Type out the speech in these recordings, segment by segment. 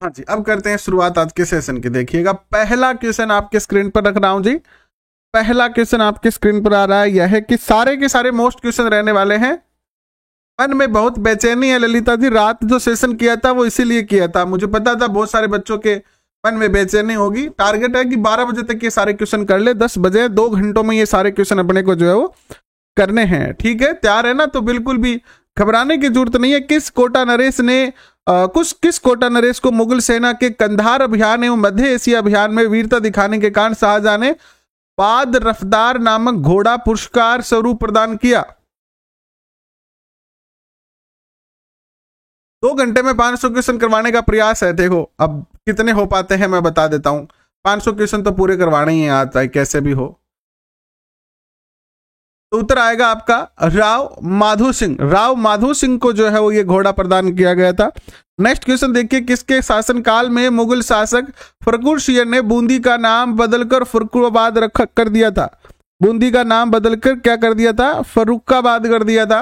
हाँ जी, अब करते हैं शुरुआत आज के सेशन की। देखिएगा, पहला क्वेश्चन आपके स्क्रीन पर रख रहा हूं जी। पहला क्वेश्चन आपके स्क्रीन पर आ रहा है, यह है कि सारे के सारे मोस्ट क्वेश्चन रहने वाले हैं। मन में बहुत बेचैनी है ललिता जी, रात जो सेशन किया था वो इसीलिए किया था, मुझे पता था बहुत सारे बच्चों के मन में बेचैनी होगी। टारगेट है कि 12 बजे तक ये सारे क्वेश्चन कर ले, 10 बजे 2 घंटों में ये सारे क्वेश्चन अपने को जो है वो करने हैं। ठीक है, तैयार है ना? तो बिल्कुल भी घबराने की जरूरत नहीं है। किस कोटा नरेश को मुगल सेना के कंधार अभियान एवं मध्य एशिया अभियान में वीरता दिखाने के कारण शाहजहां ने बाद रफ्तार नामक घोड़ा पुरस्कार स्वरूप प्रदान किया? 2 घंटे में 500 क्वेश्चन करवाने का प्रयास है। देखो अब कितने हो पाते हैं मैं बता देता हूं। 500 क्वेश्चन तो पूरे करवाने ही हैं आज, चाहे कैसे भी हो। तो उत्तर आएगा आपका राव माधो सिंह। राव माधो सिंह को जो है वो ये घोड़ा प्रदान किया गया था। नेक्स्ट क्वेश्चन देखिए, किसके शासनकाल में मुगल शासक फर्रुखशियर ने बूंदी का नाम बदलकर फर्रुखाबाद कर दिया था? बूंदी का नाम बदलकर क्या कर दिया था? फर्रुखाबाद कर दिया था।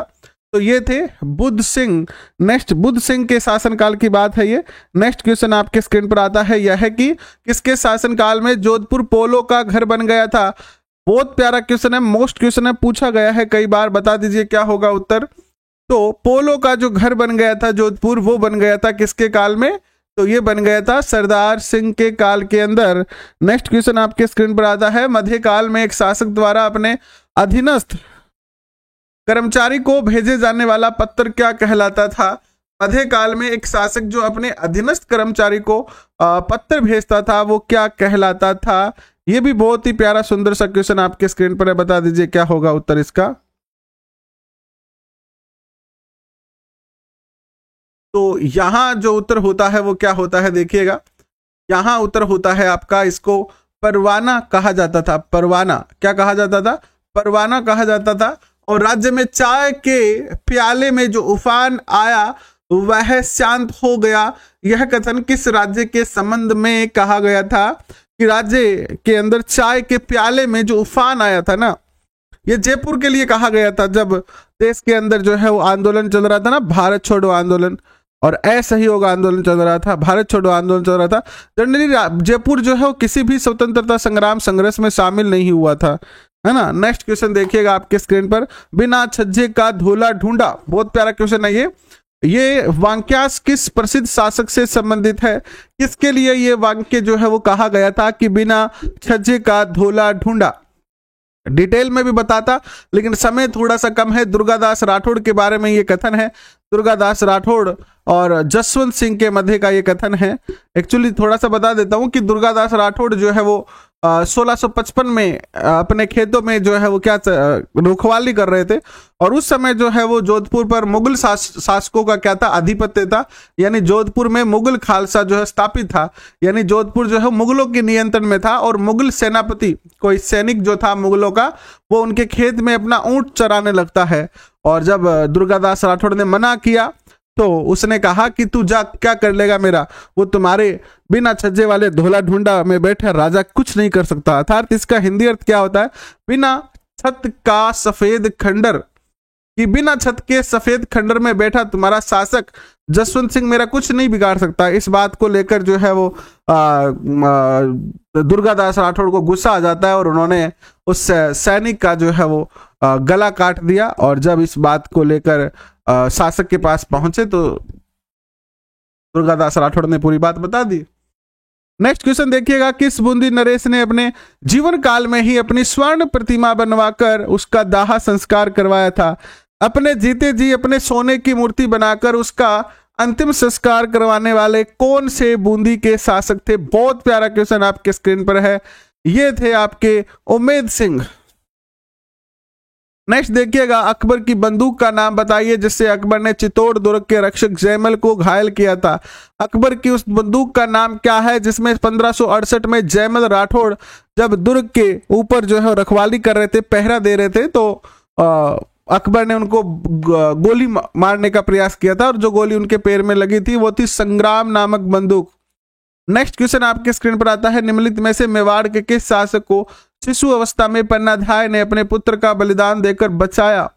तो ये थे बुद्ध सिंह। नेक्स्ट, बुद्ध सिंह के शासनकाल की बात है ये। नेक्स्ट क्वेश्चन आपके स्क्रीन पर आता है, यह है कि किसके शासनकाल में जोधपुर पोलो का घर बन गया था? बहुत प्यारा क्वेश्चन है, मोस्ट क्वेश्चन है, पूछा गया है कई बार। बता दीजिए क्या होगा उत्तर। तो पोलो का जो घर बन गया था जोधपुर, वो बन गया था किसके काल में? तो ये बन गया था सरदार सिंह के काल के अंदर। नेक्स्ट क्वेश्चन आपके स्क्रीन पर आता है, मध्यकाल में एक शासक द्वारा अपने अधीनस्थ कर्मचारी को भेजे जाने वाला पत्र क्या कहलाता था? मध्यकाल में एक शासक जो अपने अधीनस्थ कर्मचारी को पत्र भेजता था वो क्या कहलाता था? ये भी बहुत ही प्यारा सुंदर सा क्वेश्चन आपके स्क्रीन पर है। बता दीजिए क्या होगा उत्तर इसका। तो यहां जो उत्तर होता है वो क्या होता है, देखिएगा। यहां उत्तर होता है आपका, इसको परवाना कहा जाता था। परवाना क्या कहा जाता था? परवाना कहा जाता था। और राज्य में चाय के प्याले में जो उफान आया वह शांत हो गया, यह कथन किस राज्य के संबंध में कहा गया था? कि राज्य के अंदर चाय के प्याले में जो उफान आया था ना, ये जयपुर के लिए कहा गया था। जब देश के अंदर जो है वो आंदोलन चल रहा था ना, भारत छोड़ो आंदोलन और असहयोग आंदोलन चल रहा था, भारत छोड़ो आंदोलन चल रहा था। जनरली जयपुर जो है वो किसी भी स्वतंत्रता संग्राम संघर्ष में शामिल नहीं हुआ था, है ना। नेक्स्ट क्वेश्चन देखिएगा आपके स्क्रीन पर, बिना छज्जे का धोला ढूंढा। बहुत प्यारा क्वेश्चन है ये वाक्यांश किस प्रसिद्ध शासक से संबंधित है? किसके लिए ये वाक्य जो है वो कहा गया था कि बिना छज्जे का धोला ढूंढा? डिटेल में भी बताता, लेकिन समय थोड़ा सा कम है। दुर्गादास राठौड़ के बारे में ये कथन है। दुर्गादास राठौड़ और जसवंत सिंह के मध्य का ये कथन है। एक्चुअली थोड़ा सा बता देता हूं कि दुर्गादास राठौड़ जो है वो 1655 में अपने खेतों में जो है वो क्या रखवाली कर रहे थे, और उस समय जो है वो जोधपुर पर मुगल शासकों का क्या था? आधिपत्य था। यानी जोधपुर में मुगल खालसा जो है स्थापित था, यानी जोधपुर जो है मुगलों के नियंत्रण में था। और मुगल सेनापति, कोई सैनिक जो था मुगलों का, वो उनके खेत में अपना ऊंट चराने लगता है। और जब दुर्गादास राठौड़ ने मना किया तो उसने कहा कि तू जा, क्या कर लेगा मेरा? वो तुम्हारे बिना छज्जे वाले धोला ढूंढा में बैठा राजा कुछ नहीं कर सकता। अर्थात इसका हिंदी अर्थ क्या होता है? बिना छत का सफेद खंडर, कि बिना छत के सफेद खंडर में बैठा तुम्हारा शासक जसवंत सिंह मेरा कुछ नहीं बिगाड़ सकता। इस बात को लेकर जो है वो दुर्गादास राठौड़ को गुस्सा आ जाता है और उन्होंने उस सैनिक का जो है वो गला काट दिया। और जब इस बात को लेकर शासक के पास पहुंचे तो दुर्गादास राठौड़ ने पूरी बात बता दी। नेक्स्ट क्वेश्चन देखिएगा, किस बूंदी नरेश ने अपने जीवन काल में ही अपनी स्वर्ण प्रतिमा बनवाकर उसका दाह संस्कार करवाया था? अपने जीते जी अपने सोने की मूर्ति बनाकर उसका अंतिम संस्कार करवाने वाले कौन से बूंदी के शासक थे? बहुत प्यारा क्वेश्चन आपके स्क्रीन पर है। ये थे आपके उम्मेद सिंह। नेक्स्ट देखिएगा, अकबर की बंदूक का नाम बताइए जिससे अकबर ने चित्तौड़ दुर्ग के रक्षक जयमल को घायल किया था। अकबर की उस बंदूक का नाम क्या है जिसमें 1568 में जयमल राठौड़ जब दुर्ग के ऊपर जो है रखवाली कर रहे थे, पहरा दे रहे थे, तो अकबर ने उनको गोली मारने का प्रयास किया था, और जो गोली उनके पैर में लगी थी वो थी संग्राम नामक बंदूक। नेक्स्ट क्वेश्चन आपके स्क्रीन पर आता है, निम्नलिखित में से मेवाड़ के किस शासक को शिशु अवस्था में पन्नाध्याय ने अपने पुत्र का बलिदान देकर बचाया?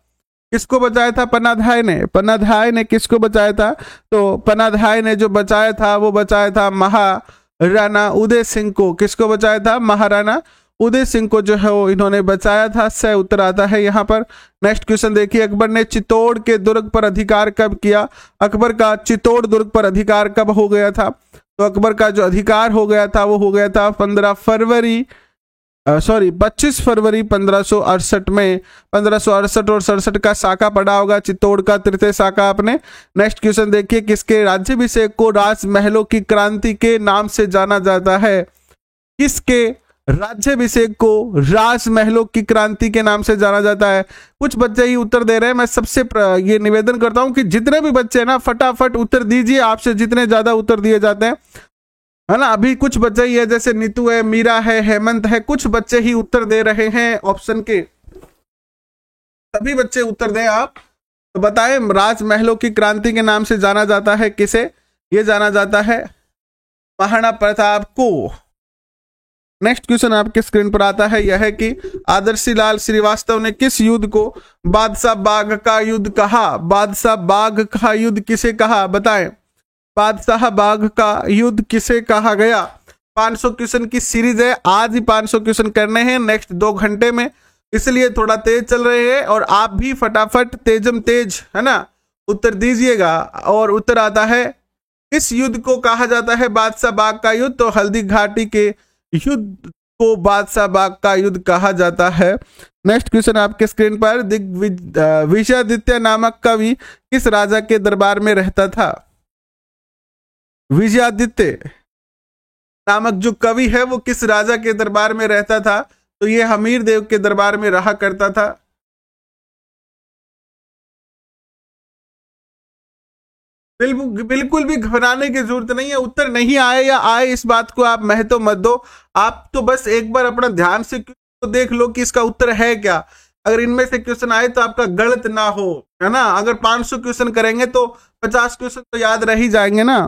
किसको बचाया था? पन्नाधाय ने। पन्नाधाय ने किसको बचाया था? तो पन्नाधाय ने जो बचाया था वो बचाया था महाराणा उदय सिंह को। किसको बचाया था? महाराणा उदय सिंह को जो है वो इन्होंने बचाया था। सही उत्तर आता है यहाँ पर। नेक्स्ट क्वेश्चन देखिए, अकबर ने चित्तौड़ के दुर्ग पर अधिकार कब किया? अकबर का चित्तौड़ दुर्ग पर अधिकार कब हो गया था? तो अकबर का जो अधिकार हो गया था वो हो गया था 25 फरवरी 1568 में। 1568 और 67 का साका पढ़ा होगा, चित्तौड़ का तृतीय साका आपने। नेक्स्ट क्वेश्चन देखिए, किसके राज्याभिषेक को राजमहलों की क्रांति के नाम से जाना जाता है? किसके राज्याभिषेक को राजमहलों की क्रांति के नाम से जाना जाता है? कुछ बच्चे ही उत्तर दे रहे हैं। मैं सबसे ये निवेदन करता हूं कि जितने भी बच्चे ना फटाफट उत्तर दीजिए, आपसे जितने ज्यादा उत्तर दिए जाते हैं, है ना। अभी कुछ बच्चे ही है, जैसे नीतू है, मीरा है, हेमंत है, कुछ बच्चे ही उत्तर दे रहे हैं ऑप्शन के। सभी बच्चे उत्तर दें आप। तो बताएं, राजमहलों की क्रांति के नाम से जाना जाता है किसे? ये जाना जाता है महाराणा प्रताप को। नेक्स्ट क्वेश्चन आपके स्क्रीन पर आता है, यह है कि आदर्शी लाल श्रीवास्तव ने किस युद्ध को बादशाह बाग का युद्ध कहा? बादशाह बाग का युद्ध किसे कहा? बताएं, बादशाह बाग का युद्ध किसे कहा गया? 500 क्वेश्चन की सीरीज है, आज ही 500 क्वेश्चन करने हैं नेक्स्ट 2 घंटे में, इसलिए थोड़ा तेज चल रहे हैं। और आप भी फटाफट तेजम तेज, है ना, उत्तर दीजिएगा। और उत्तर आता है, इस युद्ध को कहा जाता है बादशाह बाग का युद्ध। तो हल्दी घाटी के युद्ध को बादशाह बाग का युद्ध कहा जाता है। नेक्स्ट क्वेश्चन आपके स्क्रीन पर, विजयादित्य नामक कवि किस राजा के दरबार में रहता था? विजयादित्य नामक जो कवि है वो किस राजा के दरबार में रहता था? तो ये हमीर देव के दरबार में रहा करता था। बिल्कुल भी घबराने की जरूरत नहीं है। उत्तर नहीं आए या आए इस बात को आप महत्व मत दो। आप तो बस एक बार अपना ध्यान से तो देख लो कि इसका उत्तर है क्या। अगर इनमें से क्वेश्चन आए तो आपका गलत ना हो, है ना। अगर 500 क्वेश्चन करेंगे तो 50 क्वेश्चन तो याद रह ही जाएंगे ना।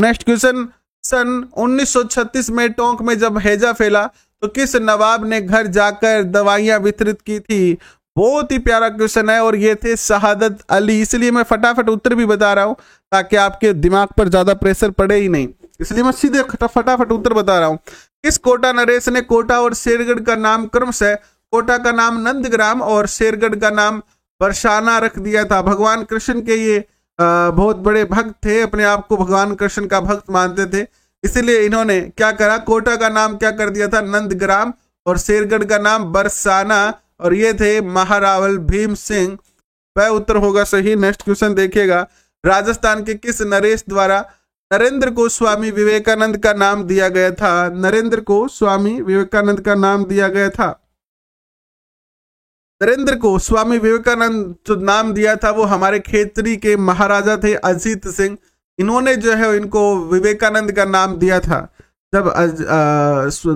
नेक्स्ट क्वेश्चन, सन 1936 में टोंक में जब हैजा फैला तो किस नवाब ने घर जाकर दवाइयां वितरित की थी? बहुत ही प्यारा क्वेश्चन है और ये थे शहादत अली। इसलिए मैं फटाफट उत्तर भी बता रहा हूं ताकि आपके दिमाग पर ज्यादा प्रेशर पड़े ही नहीं, इसलिए मैं सीधे फटाफट उत्तर बता रहा हूं। किस कोटा नरेश ने कोटा और शेरगढ़ का नामकरण से कोटा का नाम नंदग्राम और शेरगढ़ का नाम बरसाना रख दिया था? भगवान कृष्ण के ये बहुत बड़े भक्त थे, अपने आप को भगवान कृष्ण का भक्त मानते थे, इसीलिए इन्होंने क्या करा, कोटा का नाम क्या कर दिया था? नंदग्राम, और शेरगढ़ का नाम बरसाना, और ये थे महारावल भीम सिंह। वह उत्तर होगा सही। नेक्स्ट क्वेश्चन देखिएगा, राजस्थान के किस नरेश द्वारा नरेंद्र को स्वामी विवेकानंद का नाम दिया गया था? नरेंद्र को स्वामी विवेकानंद का नाम दिया गया था। नरेंद्र को स्वामी विवेकानंद जो नाम दिया था वो हमारे खेतरी के महाराजा थे अजीत सिंह। इन्होंने जो है इनको विवेकानंद का नाम दिया था। जब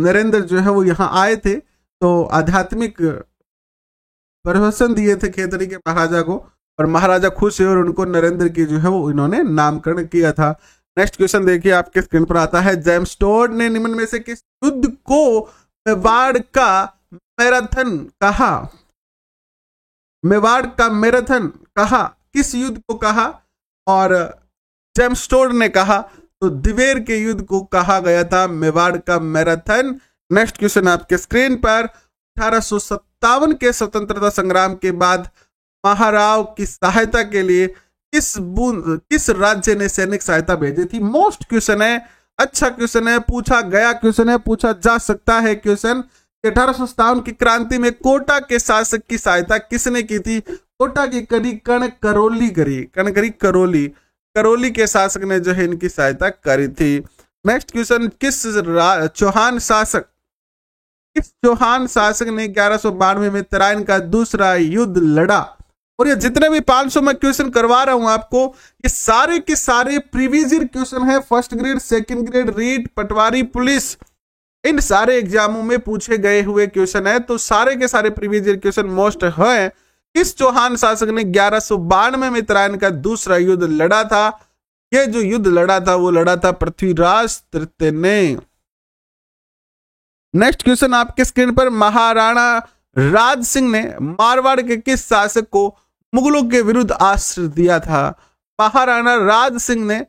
नरेंद्र जो है वो यहाँ आए थे तो आध्यात्मिक प्रवचन दिए थे खेतरी के महाराजा को, और महाराजा खुश हुए और उनको नरेंद्र की जो है वो इन्होंने नामकरण किया था। नेक्स्ट क्वेश्चन देखिए आपके स्क्रीन पर आता है, जेम्स टोड ने निम्न में से किस युद्ध को मेवाड़ का मैराथन कहा? मेवाड़ का मैराथन कहा, किस युद्ध को कहा? और जेम्स टोड ने कहा तो दिवेर के युद्ध को कहा गया था मेवाड़ का मैराथन। नेक्स्ट क्वेश्चन आपके स्क्रीन पर, 1857 के स्वतंत्रता संग्राम के बाद महाराव की सहायता के लिए किस राज्य ने सैनिक सहायता भेजी थी? मोस्ट क्वेश्चन है, अच्छा क्वेश्चन है, पूछा गया क्वेश्चन है, पूछा जा सकता है क्वेश्चन। 1857 की क्रांति में कोटा के शासक की सहायता किसने की थी? कोटा की करी कण करोली करी करोली के शासक ने जो है इनकी सहायता करी थी। नेक्स्ट क्वेश्चन, किस चौहान शासक ने 1192 में तराइन का दूसरा युद्ध लड़ा? और ये जितने भी 500 में क्वेश्चन करवा रहा हूं आपको, ये सारे के सारे प्रीवियस ईयर क्वेश्चन है। First grade, second grade, REET, patwari, police, इन सारे एग्जामों में पूछे गए हुए क्वेश्चन है। तो सारे के सारे प्रीवियस ईयर क्वेश्चन मोस्ट है। किस चौहान शासक ने 1192 में तराइन का दूसरा युद्ध लड़ा था? ये जो युद्ध लड़ा था वो लड़ा था पृथ्वीराज तृतीय ने। नेक्स्ट क्वेश्चन आपके स्क्रीन पर, महाराणा राज सिंह ने मारवाड़ के किस शासक को मुगलों के विरुद्ध आश्रय दिया था? महाराणा राज सिंह ने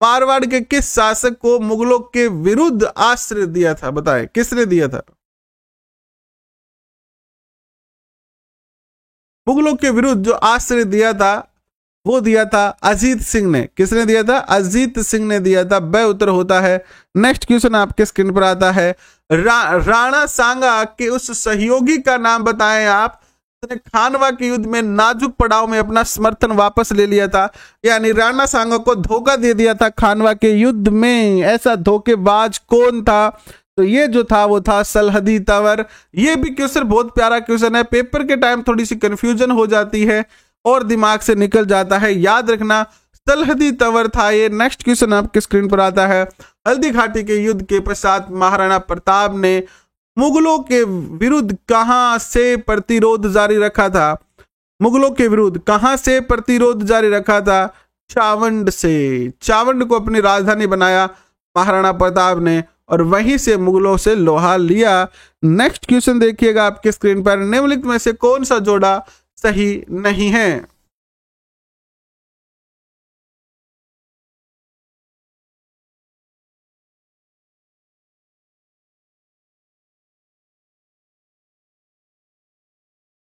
मारवाड़ के किस शासक को मुगलों के विरुद्ध आश्रय दिया था? बताएं, किसने दिया था? मुगलों के विरुद्ध जो आश्रय दिया था वो दिया था अजीत सिंह ने। किसने दिया था? अजीत सिंह ने दिया था। ब उत्तर होता है। नेक्स्ट क्वेश्चन आपके स्क्रीन पर आता है, राणा सांगा के उस सहयोगी का नाम बताएं आप, उसने खानवा के युद्ध में नाजुक पड़ाव में अपना समर्थन वापस ले लिया था। यानी राणा सांगा को धोखा दे दिया था खानवा के युद्ध में। ऐसा धोखेबाज कौन था? तो ये जो था वो था सलहदी तंवर। ये भी क्वेश्चन बहुत प्यारा क्वेश्चन है, पेपर के टाइम थोड़ी सी कंफ्यूजन हो जाती है और दिमाग से निकल जाता है, याद रखना सलहदी तंवर था ये। नेक्स्ट क्वेश्चन आपके स्क्रीन पर आता है, हल्दी घाटी के युद्ध के पश्चात महाराणा प्रताप ने मुगलों के विरुद्ध कहां से प्रतिरोध जारी रखा था? मुगलों के विरुद्ध कहां से प्रतिरोध जारी रखा था? चावंड से। चावंड को अपनी राजधानी बनाया महाराणा प्रताप ने और वहीं से मुगलों से लोहा लिया। नेक्स्ट क्वेश्चन देखिएगा आपके स्क्रीन पर, निम्नलिखित में से कौन सा जोड़ा सही नहीं है?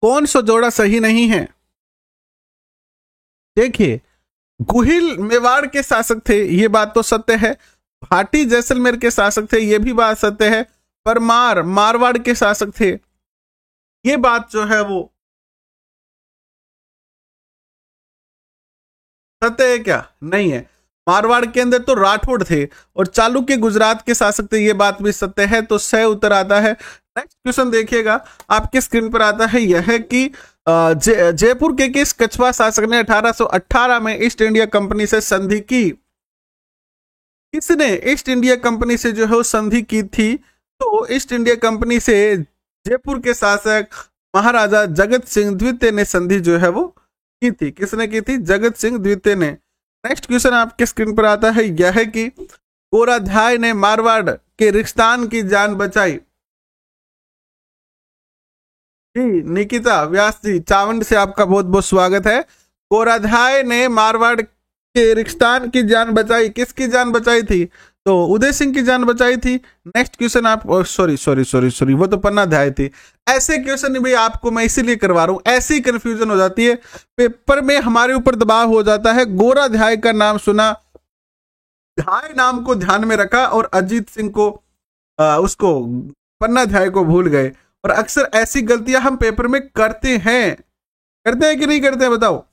कौन सा जोड़ा सही नहीं है? देखिए, गुहिल मेवाड़ के शासक थे, ये बात तो सत्य है। भाटी जैसलमेर के शासक थे, ये भी बात सत्य है। परमार मारवाड़ के शासक थे, ये बात जो है वो सत्य है क्या? नहीं है। मारवाड़ के अंदर तो राठौड़ थे और चालुक्य गुजरात के शासक थे, ये बात भी सत्य है। तो सही उत्तर आता है। नेक्स्ट क्वेश्चन देखिएगा आपके स्क्रीन पर आता है, यह है कि जयपुर के किस कछवा शासक ने 1818 में ईस्ट इंडिया कंपनी से संधि की? किसने ईस्ट इंडिया कंपनी से जो है वो संधि की थी? तो ईस्ट इंडिया कंपनी से जयपुर के शासक महाराजा जगत सिंह द्वितीय ने संधि जो है वो की थी। किसने की थी? जगत सिंह द्वितीय ने। नेक्स्ट क्वेश्चन आपके स्क्रीन पर आता है, यह है कि गोराध्याय ने मारवाड़ के रिक्तान की जान बचाई। जी निकिता व्यास जी चावंड से आपका बहुत बहुत स्वागत है। गोराध्याय ने मारवाड़ के रिक्तान की जान बचाई। किसकी जान बचाई थी? तो उदय सिंह की जान बचाई थी। नेक्स्ट क्वेश्चन आप सॉरी वो तो पन्नाध्याय थी। ऐसे क्वेश्चन भी आपको मैं इसीलिए करवा रहा हूं, ऐसी कंफ्यूजन हो जाती है, पेपर में हमारे ऊपर दबाव हो जाता है। गोराध्याय का नाम सुना, ध्याय नाम को ध्यान में रखा और अजीत सिंह को उसको पन्नाध्याय को भूल गए। और अक्सर ऐसी गलतियां हम पेपर में करते हैं कि नहीं करते हैं? बताओ।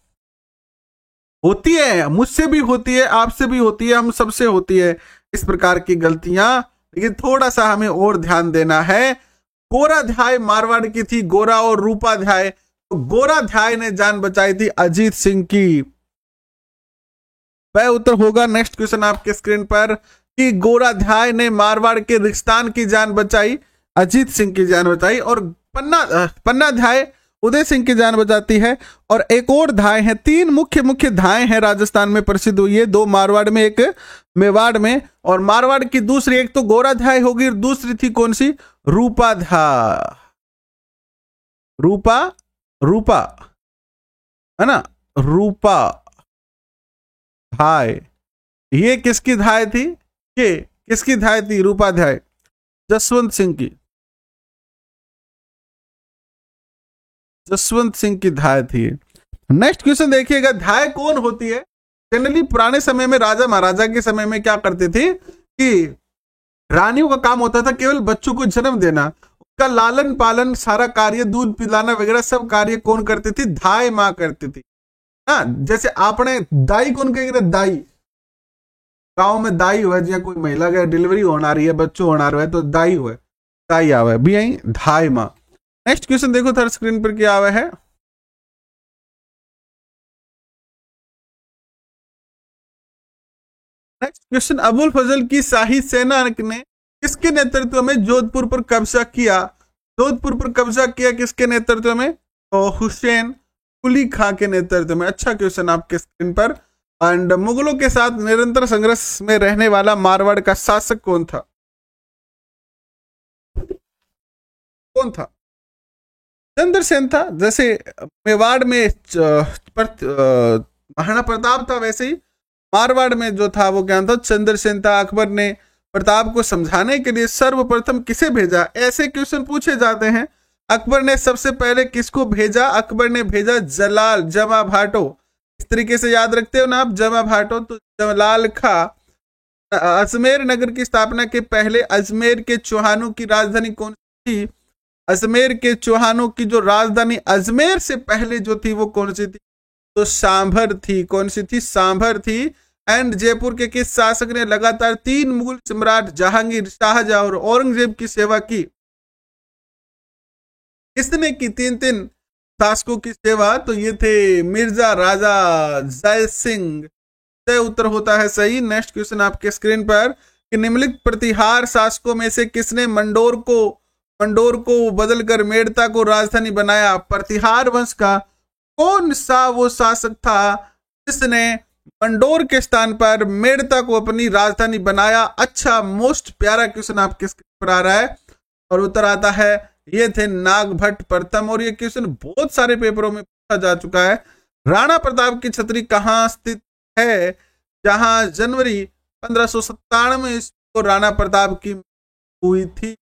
होती है, मुझसे भी होती है, आपसे भी होती है, हम सबसे होती है इस प्रकार की गलतियां, लेकिन थोड़ा सा हमें और ध्यान देना है। गोराध्याय मारवाड़ की थी, गोरा और रूपाध्याय। तो गोराध्याय ने जान बचाई थी अजीत सिंह की। वह उत्तर होगा। नेक्स्ट क्वेश्चन आपके स्क्रीन पर कि गोराध्याय ने मारवाड़ के रिक्तान की जान बचाई, अजीत सिंह की जान बचाई, और पन्नाध्याय उदय सिंह की जान बचाती है। और एक और धाय है, तीन मुख्य धाय हैं राजस्थान में प्रसिद्ध हुई है, दो मारवाड़ में एक मेवाड़ में। और मारवाड़ की दूसरी, एक तो गोराध्याय होगी और दूसरी थी कौन सी? रूपाध्याय। रूपा है ना, रूपा धाय। ये किसकी धाय थी? ये किसकी धाय थी? रूपाध्याय जसवंत सिंह की, जसवंत सिंह की धाय थी। नेक्स्ट क्वेश्चन देखिएगा, धाय कौन होती है? जनरली पुराने समय में राजा महाराजा के समय में क्या करते थे कि रानियों का काम होता था केवल बच्चों को जन्म देना, उसका लालन पालन, सारा कार्य, दूध पिलाना वगैरह सब कार्य कौन करती थी? धाय माँ करती थी। हाँ, जैसे आपने दाई कौन कहेंगे? दाई। गांव में दाई हुआ, जहाँ कोई महिला का डिलीवरी होना रही है, बच्चों होना रहा है, तो दाई हुआ, दाई आवा भी यही धाय माँ। नेक्स्ट क्वेश्चन देखो थर्ड स्क्रीन पर क्या आवा है। नेक्स्ट क्वेश्चन, अबुल फजल की शाही सेना ने किसके नेतृत्व में जोधपुर पर कब्जा किया? जोधपुर पर कब्जा किया किसके नेतृत्व में? तो हुसैन कुली खां के नेतृत्व में। अच्छा क्वेश्चन आपके स्क्रीन पर। एंड मुगलों के साथ निरंतर संघर्ष में रहने वाला मारवाड़ का शासक कौन था? कौन था? चंद्रसेन था। जैसे मेवाड़ में महाराणा प्रताप था, वैसे ही मारवाड़ में जो था वो क्या था, चंद्रसेन था। अकबर ने प्रताप को समझाने के लिए सर्वप्रथम किसे भेजा, ऐसे क्वेश्चन पूछे जाते हैं। अकबर ने सबसे पहले किसको भेजा? अकबर ने भेजा जलाल जमा भाटो। इस तरीके से याद रखते हो ना आप, जमा भाटो। तो जलाल खां अजमेर नगर की स्थापना के पहले अजमेर के चौहानों की राजधानी कौन सी थी? अजमेर के चौहानों की जो राजधानी अजमेर से पहले जो थी वो कौन सी थी? तो सांभर थी। कौन सी थी? सांभर थी। एंड जयपुर के किस शासक ने लगातार 3 मुगल सम्राट जहांगीर, शाहजहां और औरंगजेब की सेवा की? किसने की 3 शासकों की सेवा? तो ये थे मिर्जा राजा जय सिंह। उत्तर होता है सही। नेक्स्ट क्वेश्चन आपके स्क्रीन पर कि निम्नलिखित प्रतिहार शासकों में से किसने मंडोर को बदलकर मेड़ता को राजधानी बनाया? प्रतिहार वंश का कौन सा वो शासक था जिसने मंडोर के स्थान पर मेड़ता को अपनी राजधानी बनाया? अच्छा, मोस्ट प्यारा क्वेश्चन आपके स्क्रीन पर आ रहा है और उत्तर आता है ये थे नागभट्ट प्रथम। और ये क्वेश्चन बहुत सारे पेपरों में पूछा जा चुका है। राणा प्रताप की छतरी कहाँ स्थित है? जहां जनवरी 1597 में इसको राणा प्रताप की हुई थी।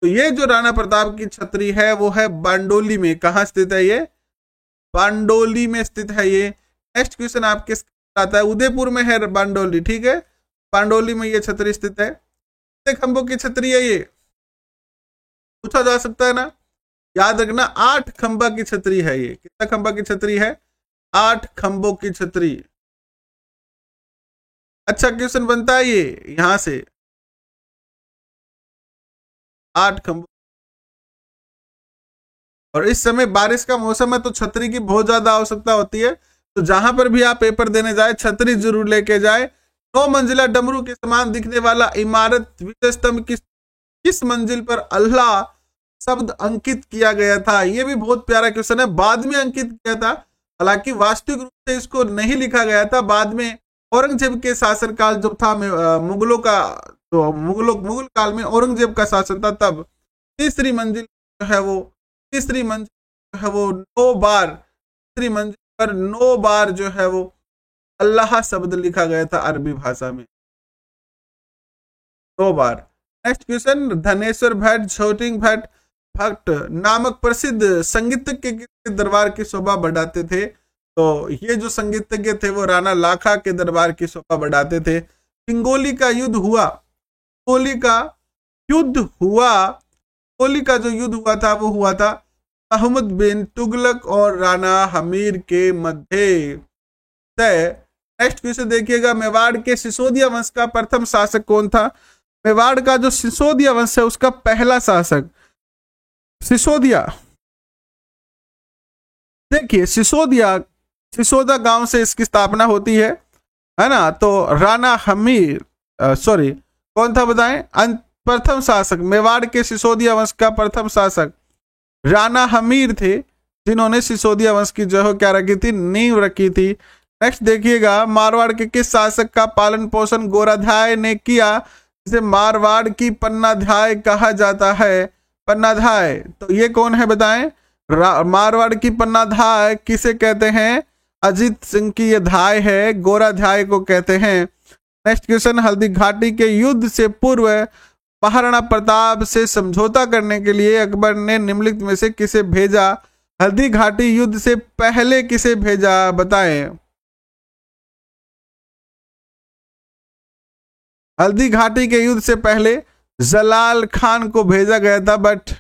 तो ये जो राणा प्रताप की छतरी है वो है बांडोली में। कहां स्थित है ये? बांडोली में स्थित है ये। नेक्स्ट क्वेश्चन आपके आता है, उदयपुर में है बांडोली, ठीक है। बांडोली में ये छतरी स्थित है। कितने खंभों की छतरी है ये? पूछा जा सकता है ना, याद रखना 8 खंभा की छतरी है ये। कितना खंभा की छतरी है? 8 खंभों की छतरी। अच्छा क्वेश्चन बनता है ये यहां से, 8 खंभों। और इस समय बारिश का मौसम है तो छतरी की बहुत ज्यादा आवश्यकता होती है। तो जहां पर भी आप पेपर देने जाए छतरी जरूर लेके जाए। 9 मंजिला डमरू के समान दिखने वाला इमारत विजय स्तंभ किस मंजिल पर अल्लाह शब्द अंकित किया गया था? ये भी बहुत प्यारा क्वेश्चन है। बाद में अंकित किया था, हालांकि वास्तविक रूप से इसको नहीं लिखा गया था। बाद में औरंगजेब के शासनकाल जब था, मुगलों का तो मुगल काल में औरंगजेब का शासन था, तब तीसरी मंजिल जो है वो 9 बार, तीसरी मंजिल पर 9 बार जो है वो अल्लाह शब्द लिखा गया था अरबी भाषा में, 9 बार। नेक्स्ट क्वेश्चन, धनेश्वर भट्ट छोटिंग भट्ट नामक प्रसिद्ध संगीतज्ञ के दरबार की शोभा बढ़ाते थे। तो ये जो संगीतज्ञ थे वो राणा लाखा के दरबार की शोभा बढ़ाते थे। हिंगोली का युद्ध हुआ, हिंगोली का जो युद्ध हुआ था वो हुआ था अहमद बिन तुगलक और राणा हमीर के मध्य। नेक्स्ट क्वेश्चन देखिएगा, मेवाड़ के सिसोदिया वंश का प्रथम शासक कौन था? मेवाड़ का जो सिसोदिया वंश है उसका पहला शासक सिसोदिया। देखिए सिसोदा गांव से इसकी स्थापना होती है ना। तो राणा हमीर कौन था बताएं? प्रथम शासक मेवाड़ के सिसोदिया वंश का प्रथम शासक राणा हमीर थे, जिन्होंने सिसोदिया वंश की जो है क्या रखी थी? नींव रखी थी। नेक्स्ट देखिएगा, मारवाड़ के किस शासक का पालन पोषण गोराध्याय ने किया, जिसे मारवाड़ की पन्नाध्याय कहा जाता है? पन्नाध्याय, तो ये कौन है बताएं? मारवाड़ की पन्नाध्याय किसे कहते हैं? अजीत सिंह की ये धाय है, गोराध्याय को कहते हैं। नेक्स्ट क्वेश्चन, हल्दी घाटी के युद्ध से पूर्व महाराणा प्रताप से समझौता करने के लिए अकबर ने निम्नलिखित में से किसे भेजा? हल्दी घाटी युद्ध से पहले किसे भेजा बताएं? हल्दी घाटी के युद्ध से पहले जलाल खान को भेजा गया था, बट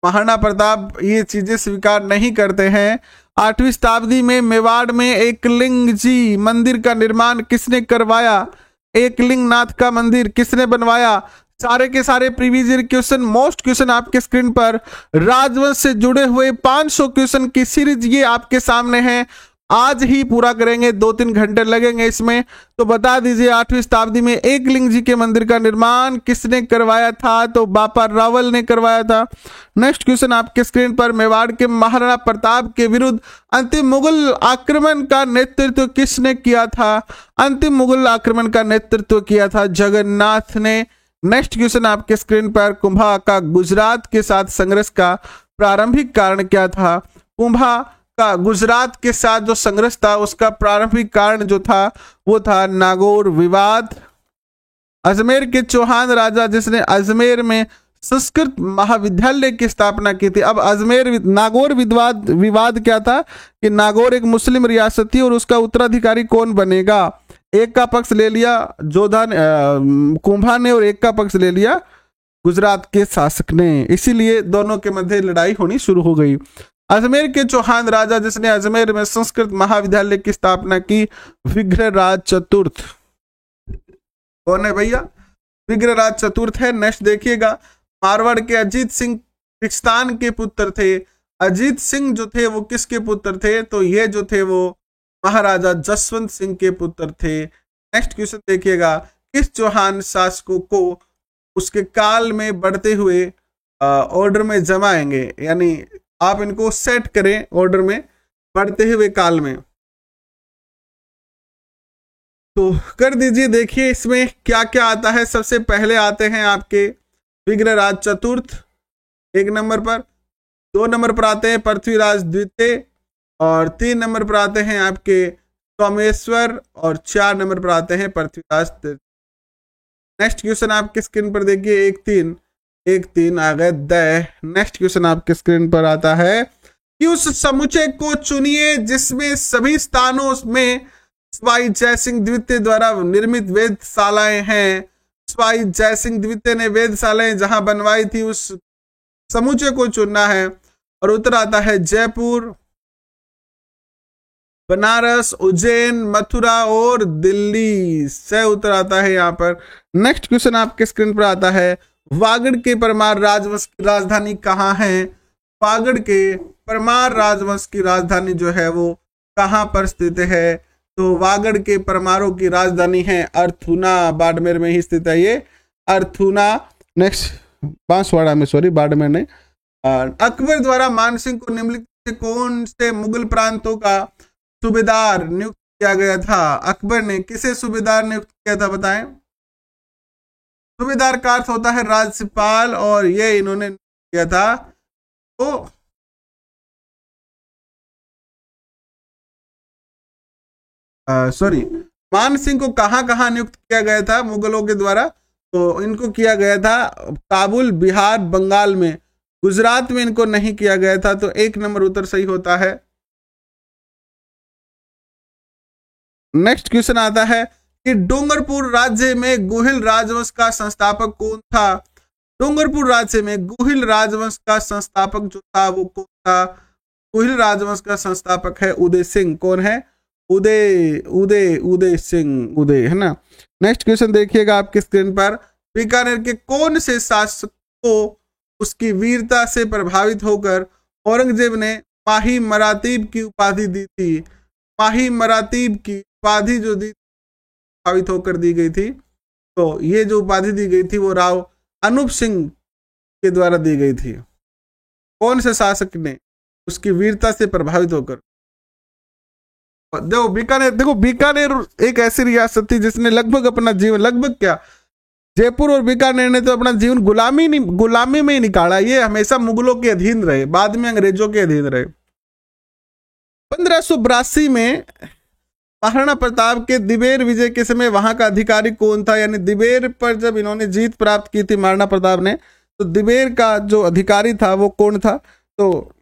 महाराणा प्रताप ये चीजें स्वीकार नहीं करते हैं। 8वीं शताब्दी में मेवाड़ में एकलिंग जी मंदिर का निर्माण किसने करवाया? एकलिंग नाथ का मंदिर किसने बनवाया? सारे के सारे previous year question, most question आपके स्क्रीन पर। राजवंश से जुड़े हुए 500 क्वेश्चन की सीरीज ये आपके सामने है। आज ही पूरा करेंगे, 2-3 घंटे लगेंगे इसमें। तो बता दीजिए 8वीं शताब्दी में एकलिंग जी के मंदिर का निर्माण किसने करवाया था? तो बापा रावल ने करवाया था। नेक्स्ट क्वेश्चन आपके स्क्रीन पर, मेवाड़ के महाराणा प्रताप के विरुद्ध अंतिम मुगल आक्रमण का नेतृत्व किसने किया था? अंतिम मुगल आक्रमण का नेतृत्व किया था जगन्नाथ ने। नेक्स्ट क्वेश्चन आपके स्क्रीन पर, कुंभा का गुजरात के साथ संघर्ष का प्रारंभिक कारण क्या था? कुंभा का गुजरात के साथ जो संघर्ष था उसका प्रारंभिक कारण जो था वो था नागौर विवाद। अजमेर के चौहान राजा जिसने अजमेर में संस्कृत महाविद्यालय की स्थापना की थी। अब अजमेर नागौर विवाद क्या था कि नागौर एक मुस्लिम रियासत थी और उसका उत्तराधिकारी कौन बनेगा। एक का पक्ष ले लिया जोधा कुंभा ने और एक का पक्ष ले लिया गुजरात के शासक ने, इसीलिए दोनों के मध्य लड़ाई होनी शुरू हो गई। अजमेर के चौहान राजा जिसने अजमेर में संस्कृत महाविद्यालय की स्थापना की, विग्रहराज चतुर्थ। कौन है भैया? विग्रहराज चतुर्थ है। नेक्स्ट देखिएगा, मारवाड़ के अजीत सिंह पाकिस्तान के पुत्र थे। अजीत सिंह जो थे वो किसके पुत्र थे? तो ये जो थे वो महाराजा जसवंत सिंह के पुत्र थे। नेक्स्ट क्वेश्चन देखिएगा, किस चौहान शासकों को उसके काल में बढ़ते हुए ऑर्डर में जमाएंगे, यानी आप इनको सेट करें ऑर्डर में बढ़ते हुए काल में, तो कर दीजिए। देखिए इसमें क्या क्या आता है। सबसे पहले आते हैं आपके विग्रहराज चतुर्थ 1 नंबर पर, 2 नंबर पर आते हैं पृथ्वीराज द्वितीय, और 3 नंबर पर आते हैं आपके सोमेश्वर, और 4 नंबर पर आते हैं पृथ्वीराज तृतीय। नेक्स्ट क्वेश्चन आपके स्क्रीन पर देखिए, 1-3 आ गए द। नेक्स्ट क्वेश्चन आपके स्क्रीन पर आता है कि उस समुच्चय को चुनिए जिसमें सभी स्थानों में स्वाई जयसिंह द्वितीय द्वारा निर्मित वेधशालाएं हैं। स्वाई जयसिंह द्वितीय ने वेधशालाएं जहां बनवाई थी उस समुच्चय को चुनना है। और उत्तर आता है जयपुर, बनारस, उज्जैन, मथुरा और दिल्ली से उत्तर आता है यहाँ पर। नेक्स्ट क्वेश्चन आपके स्क्रीन पर आता है, वागड़ के परमार राजवंश की राजधानी कहाँ है? वागड़ के परमार राजवंश की राजधानी जो है वो कहाँ पर स्थित है? तो वागड़ के परमारों की राजधानी है अर्थुना, बाड़मेर में ही स्थित है ये अर्थुना। नेक्स्ट बांसवाड़ा में, सॉरी बाड़मेर नहीं। अकबर द्वारा मानसिंह को निम्नलिखित कौन से मुगल प्रांतों का सूबेदार नियुक्त किया गया था? अकबर ने किसे सूबेदार नियुक्त किया था बताएं? सूबेदार का अर्थ होता है राज्यपाल, और ये इन्होंने किया था तो सॉरी मान सिंह को कहां कहां नियुक्त किया गया था मुगलों के द्वारा? तो इनको किया गया था काबुल, बिहार, बंगाल में। गुजरात में इनको नहीं किया गया था, तो 1 नंबर उत्तर सही होता है। नेक्स्ट क्वेश्चन आता है कि डूंगरपुर राज्य में गुहिल राजवंश का संस्थापक कौन था? डूंगरपुर राज्य में गुहिल राजवंश का संस्थापक जो था वो कौन था? गुहिल राजवंश का संस्थापक है उदय सिंह। कौन है? उदय सिंह, उदय है ना। नेक्स्ट क्वेश्चन देखिएगा आपके स्क्रीन पर, बीकानेर के कौन से शासक को उसकी वीरता से प्रभावित होकर औरंगजेब ने माही मरातीब की उपाधि दी थी? माही मरातीब की उपाधि जो दी प्रभावित होकर दी गई थी, तो ये जो उपाधि दी गई थी वो राव अनूप सिंह के द्वारा दी गई थी। कौन से शासक ने उसकी वीरता से प्रभावित होकर? देखो बीकानेर एक ऐसी रियासत थी जिसने लगभग अपना जीवन, लगभग क्या, जयपुर और बीकानेर ने तो अपना जीवन गुलामी में ही निकाला। ये हमेशा मुगलों के अधीन रहे, बाद में अंग्रेजों के अधीन रहे। 1582 में महाराणा प्रताप के दिबेर विजय के समय वहां का अधिकारी कौन था? यानी दिबेर पर जब इन्होंने जीत प्राप्त की थी महाराणा प्रताप ने, तो दिबेर का जो अधिकारी था वो कौन था? तो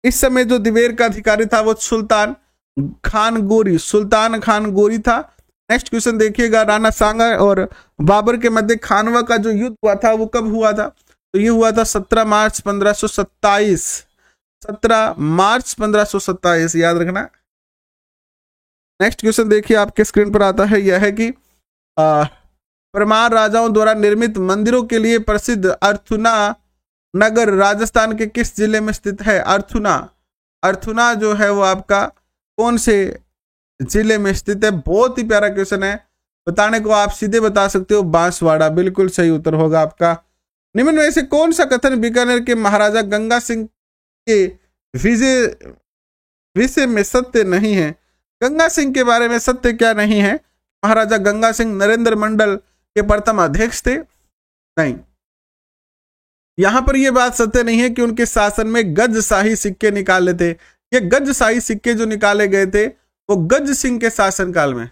इस समय जो दिबेर का अधिकारी था वो सुल्तान खान गोरी था। नेक्स्ट क्वेश्चन देखिएगा, राणा सांगा और बाबर के मध्य खानवा का जो युद्ध हुआ था वो कब हुआ था? तो ये हुआ था 17 मार्च 1527। 17 मार्च 1527 याद रखना। नेक्स्ट क्वेश्चन देखिए आपके स्क्रीन पर आता है, यह है कि परमार राजाओं द्वारा निर्मित मंदिरों के लिए प्रसिद्ध अर्थुना नगर राजस्थान के किस जिले में स्थित है? अर्थुना जो है वो आपका कौन से जिले में स्थित है? बहुत ही प्यारा क्वेश्चन है, बताने को आप सीधे बता सकते हो बांसवाड़ा, बिल्कुल सही उत्तर होगा आपका। निम्न में से कौन सा कथन बीकानेर के महाराजा गंगा सिंह के विषय में सत्य नहीं है? गंगा सिंह के बारे में सत्य क्या नहीं है? महाराजा गंगा सिंह नरेंद्र मंडल के प्रथम अध्यक्ष थे? नहीं। यहां पर यह बात सत्य नहीं है कि उनके शासन में गजशाही सिक्के निकाले थे। ये गजशाही सिक्के जो निकाले गए थे वो गज सिंह के शासनकाल में,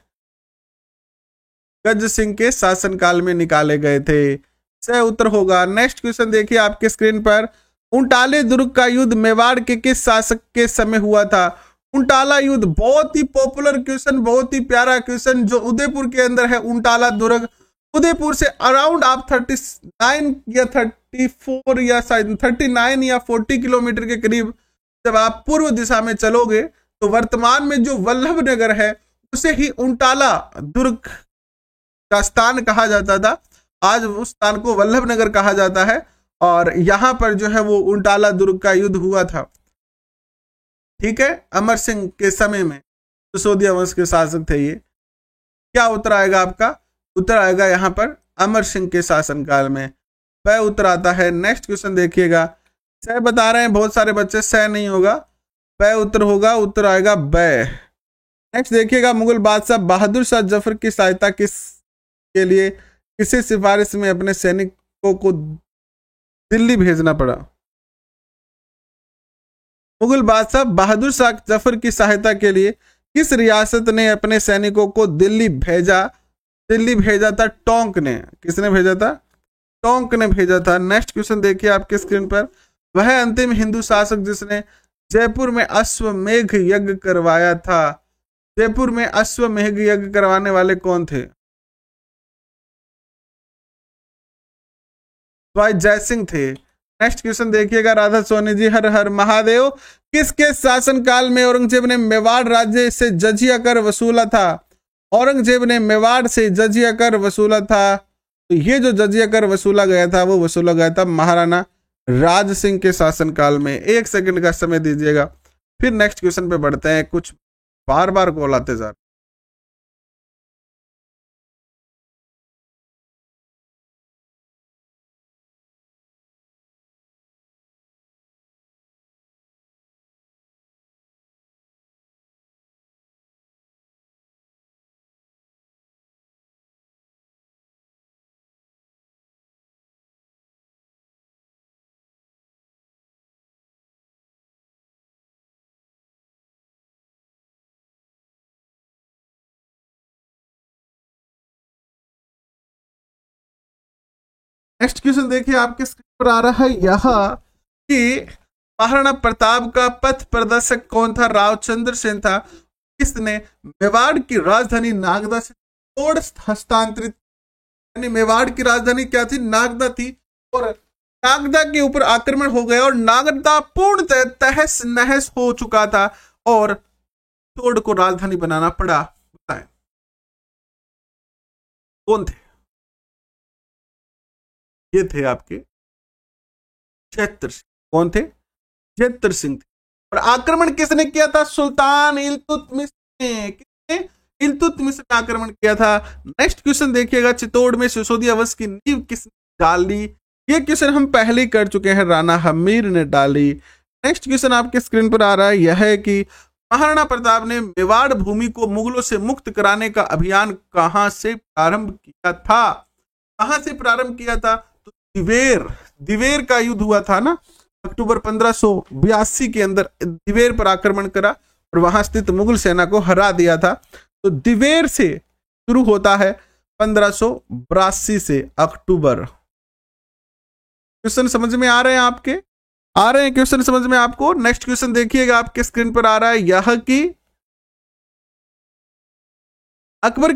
गज सिंह के शासनकाल में निकाले गए थे। सही उत्तर होगा। नेक्स्ट क्वेश्चन देखिए आपके स्क्रीन पर, उंटाले दुर्ग का युद्ध मेवाड़ के किस शासक के समय हुआ था? उंटाला युद्ध बहुत ही पॉपुलर क्वेश्चन, बहुत ही प्यारा क्वेश्चन, जो उदयपुर के अंदर है उंटाला दुर्ग। उदयपुर से अराउंड आप 39 या 34 या शायद 39 या 40 किलोमीटर के करीब जब आप पूर्व दिशा में चलोगे तो वर्तमान में जो वल्लभ नगर है उसे ही उंटाला दुर्ग का स्थान कहा जाता था। आज उस स्थान को वल्लभ नगर कहा जाता है और यहां पर जो है वो उंटाला दुर्ग का युद्ध हुआ था। ठीक है, अमर सिंह के समय में सिसोदिया वंश के शासक थे ये। क्या उत्तर आएगा आपका? उत्तर आएगा यहां पर अमर सिंह के शासनकाल में। वह उत्तर आता है। नेक्स्ट क्वेश्चन देखिएगा, सह बता रहे हैं बहुत सारे बच्चे, सह नहीं होगा, वह उत्तर होगा, उत्तर आएगा बै। नेक्स्ट देखिएगा, मुगल बादशाह बहादुर शाह जफर की सहायता के लिए किसी सिफारिश में अपने सैनिकों को दिल्ली भेजना पड़ा? मुगल बादशाह बहादुर शाह जफर की सहायता के लिए किस रियासत ने अपने सैनिकों को दिल्ली भेजा? दिल्ली भेजा था टोंक ने। किसने भेजा था? टोंक ने भेजा था। नेक्स्ट क्वेश्चन देखिए आपके स्क्रीन पर, वह अंतिम हिंदू शासक जिसने जयपुर में अश्वमेघ यज्ञ करवाया था। जयपुर में अश्वमेघ यज्ञ करवाने वाले कौन थे? भाई जयसिंह थे। नेक्स्ट क्वेश्चन देखिएगा, राधा सोनी जी, हर हर महादेव। किसके शासनकाल में औरंगजेब ने मेवाड़ राज्य से जजिया कर वसूला था? औरंगजेब ने मेवाड़ से जजिया कर वसूला था। तो ये जो जजिया कर वसूला गया था वो वसूला गया था महाराणा राज सिंह के शासनकाल में। 1 सेकंड का समय दीजिएगा, फिर नेक्स्ट क्वेश्चन पे बढ़ते हैं। कुछ बार बार कॉल आते जा। नेक्स्ट क्वेश्चन देखिए आपके स्क्रीन पर आ रहा है यह कि महाराणा प्रताप का पथ प्रदर्शक कौन था? रावचंद्र सेन था। किसने मेवाड़ की राजधानी नागदा से तोड़ हस्तांतरित, यानी मेवाड़ की राजधानी क्या थी? नागदा थी, और नागदा के ऊपर आक्रमण हो गया और नागदा पूर्णतः तहस नहस हो चुका था और तोड़ को राजधानी बनाना पड़ा। बताएं कौन थे? ये थे आपके चैत्र सिंह। कौन थे? चैत्र सिंह थे। और आक्रमण किसने किया था? सुल्तान इल्तुतमिश ने। किसने? इल्तुतमिश ने आक्रमण किया था। नेक्स्ट क्वेश्चन देखिएगा, चित्तौड़ में सिसोदिया वंश की नींव किसने डाली? ये क्वेश्चन हम पहले ही कर चुके हैं, राणा हमीर ने डाली। नेक्स्ट क्वेश्चन आपके स्क्रीन पर आ रहा है यह है कि महाराणा प्रताप ने मेवाड़ भूमि को मुगलों से मुक्त कराने का अभियान कहां से प्रारंभ किया था? कहां से प्रारंभ किया था? तो दिवेर का युद्ध हुआ था ना, अक्टूबर 1582 के अंदर दिवेर पर आक्रमण करा और वहां स्थित मुगल सेना को हरा दिया था। तो दिवेर से शुरू होता है 1582 से अक्टूबर। क्वेश्चन समझ में आ रहे हैं आपके? आ रहे हैं क्वेश्चन समझ में आपको? नेक्स्ट क्वेश्चन देखिएगा आपके स्क्रीन पर आ रहा है यह कि अकबर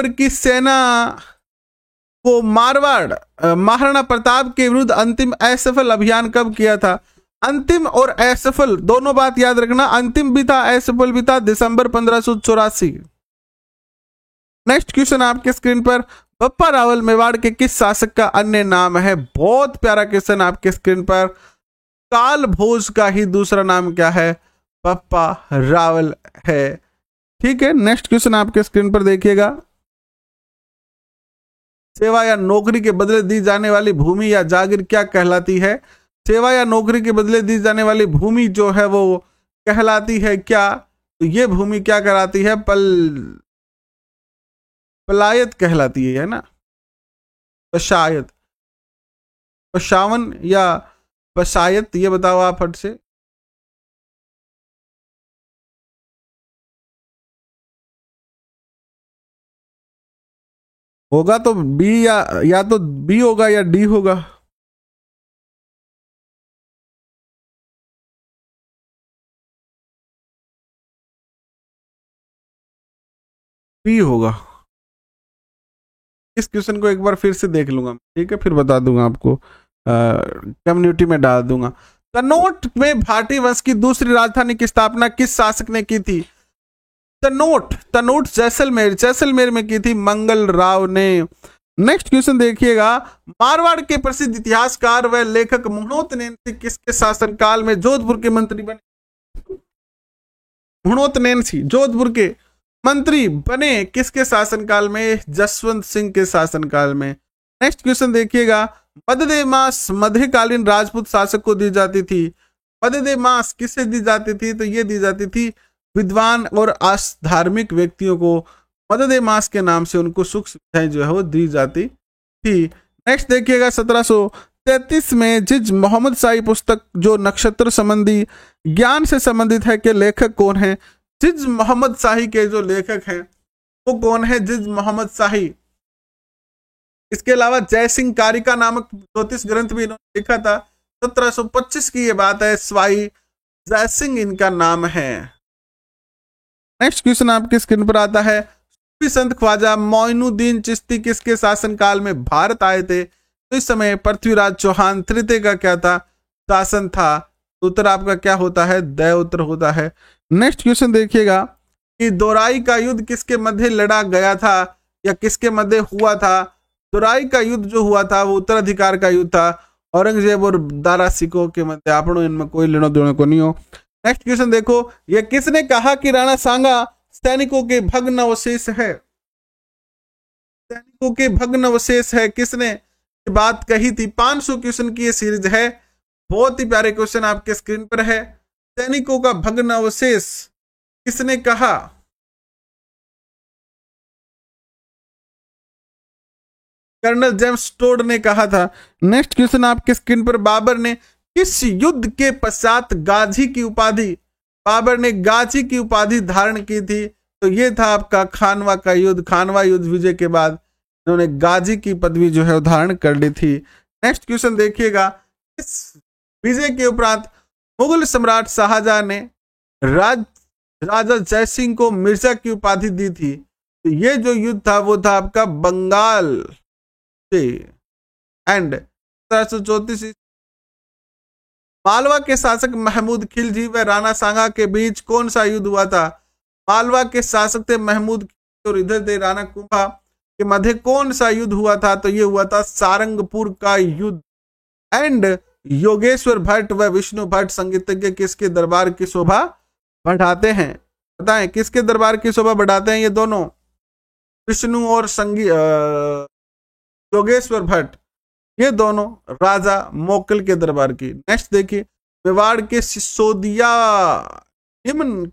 की सेना को मारवाड़ महाराणा प्रताप के विरुद्ध अंतिम असफल अभियान कब किया था? अंतिम और असफल दोनों बात याद रखना, अंतिम भी था असफल भी था, दिसंबर 1584। नेक्स्ट क्वेश्चन आपके स्क्रीन पर, बप्पा रावल मेवाड़ के किस शासक का अन्य नाम है? बहुत प्यारा क्वेश्चन आपके स्क्रीन पर। काल भोज का ही दूसरा नाम क्या है? बप्पा रावल है। ठीक है, नेक्स्ट क्वेश्चन आपके स्क्रीन पर देखिएगा, सेवा या नौकरी के बदले दी जाने वाली भूमि या जागीर क्या कहलाती है? सेवा या नौकरी के बदले दी जाने वाली भूमि जो है वो कहलाती है क्या? तो ये भूमि क्या कहलाती है? पलायत कहलाती है ना, पशायत। पशावन या पशायत, ये बताओ आप फट से। होगा तो बी, या तो बी होगा या डी होगा। बी होगा। इस क्वेश्चन को एक बार फिर से देख लूंगा, ठीक है, फिर बता दूंगा आपको, कम्युनिटी में डाल दूंगा। तनोट में भाटी वंश की दूसरी राजधानी की स्थापना किस शासक ने की थी? तनोट जैसलमेर, जैसलमेर में की थी मंगल राव ने। नेक्स्ट क्वेश्चन देखिएगा, मारवाड़ के प्रसिद्ध इतिहासकार व लेखक मुहणोत नैनसी किसके शासनकाल में जोधपुर के मंत्री बने? मुहणोत नैनसी जोधपुर के मंत्री बने किसके शासनकाल में? जसवंत सिंह के शासनकाल में। नेक्स्ट क्वेश्चन देखिएगा, मददे मास मध्यकालीन राजपूत शासक को दी जाती थी। मददे मास किसे दी जाती थी? तो ये दी जाती थी विद्वान और धार्मिक व्यक्तियों को मददे मास के नाम से उनको सुख सुविधाएं जो है वो दी जाती थी। नेक्स्ट देखिएगा, 1733 में जिज मोहम्मद शाही पुस्तक जो नक्षत्र संबंधी ज्ञान से संबंधित है के लेखक कौन है? जिज मोहम्मद शाही के जो लेखक हैं वो कौन है? जिज मोहम्मद शाही। इसके अलावा जयसिंह कारिका नामक ज्योतिष ग्रंथ भी इन्होंने लिखा था। 1725 की ये बात है, स्वाई जयसिंह इनका नाम है। नेक्स्ट क्वेश्चन आपकी स्क्रीन पर आता है, संत ख्वाजा मोइनुद्दीन चिश्ती किसके शासनकाल में भारत आए थे? तो इस समय पृथ्वीराज चौहान तृतीय का क्या था? शासन था। उत्तर आपका क्या होता है? द उत्तर होता है। नेक्स्ट क्वेश्चन देखिएगा कि दोराई का युद्ध किसके मध्य लड़ा गया था या किसके मध्य हुआ था? दोराई का युद्ध जो हुआ था वो उत्तराधिकार का युद्ध था, औरंगजेब और दारा सिकोह के मध्य। आपनो इनमें कोई लेना देना को नहीं हो। नेक्स्ट क्वेश्चन देखो, यह किसने कहा कि राणा सांगा सैनिकों के भग्न अवशेष है? सैनिकों के भग्न अवशेष है, किसने बात कही थी? 500 क्वेश्चन की ये सीरीज है, बहुत ही प्यारे क्वेश्चन आपके स्क्रीन पर है। सैनिकों का भग्न अवशेष किसने कहा? कर्नल जेम्स टोड ने कहा था। नेक्स्ट क्वेश्चन आपके स्क्रीन पर, बाबर ने किस युद्ध के पश्चात गाजी की उपाधि, बाबर ने गाजी की उपाधि धारण की थी? तो ये था आपका खानवा का युद्ध। खानवा युद्ध विजय के बाद इन्होंने गाजी की पदवी जो है धारण कर ली थी। नेक्स्ट क्वेश्चन देखिएगा, इस विजय के उपरांत मुगल सम्राट शाहजहां ने राजा जयसिंह को मिर्जा की उपाधि दी थी। तो ये जो युद्ध था वो था आपका बंगाल से। एंड 1734 मालवा के शासक महमूद खिलजी व राणा सांगा के बीच कौन सा युद्ध हुआ था? मालवा के शासक थे महमूद और इधर थे राणा कुंभा के मध्य कौन सा युद्ध हुआ था? तो ये हुआ था सारंगपुर का युद्ध। एंड योगेश्वर भट्ट व विष्णु भट्ट संगीतज्ञ किसके दरबार की शोभा बढ़ाते हैं? बताएं किसके दरबार की शोभा बढ़ाते हैं ये दोनों? विष्णु और योगेश्वर भट्ट, ये दोनों राजा मोकल के दरबार की। नेक्स्ट देखिए, मेवाड़ के सिसोदिया निम्न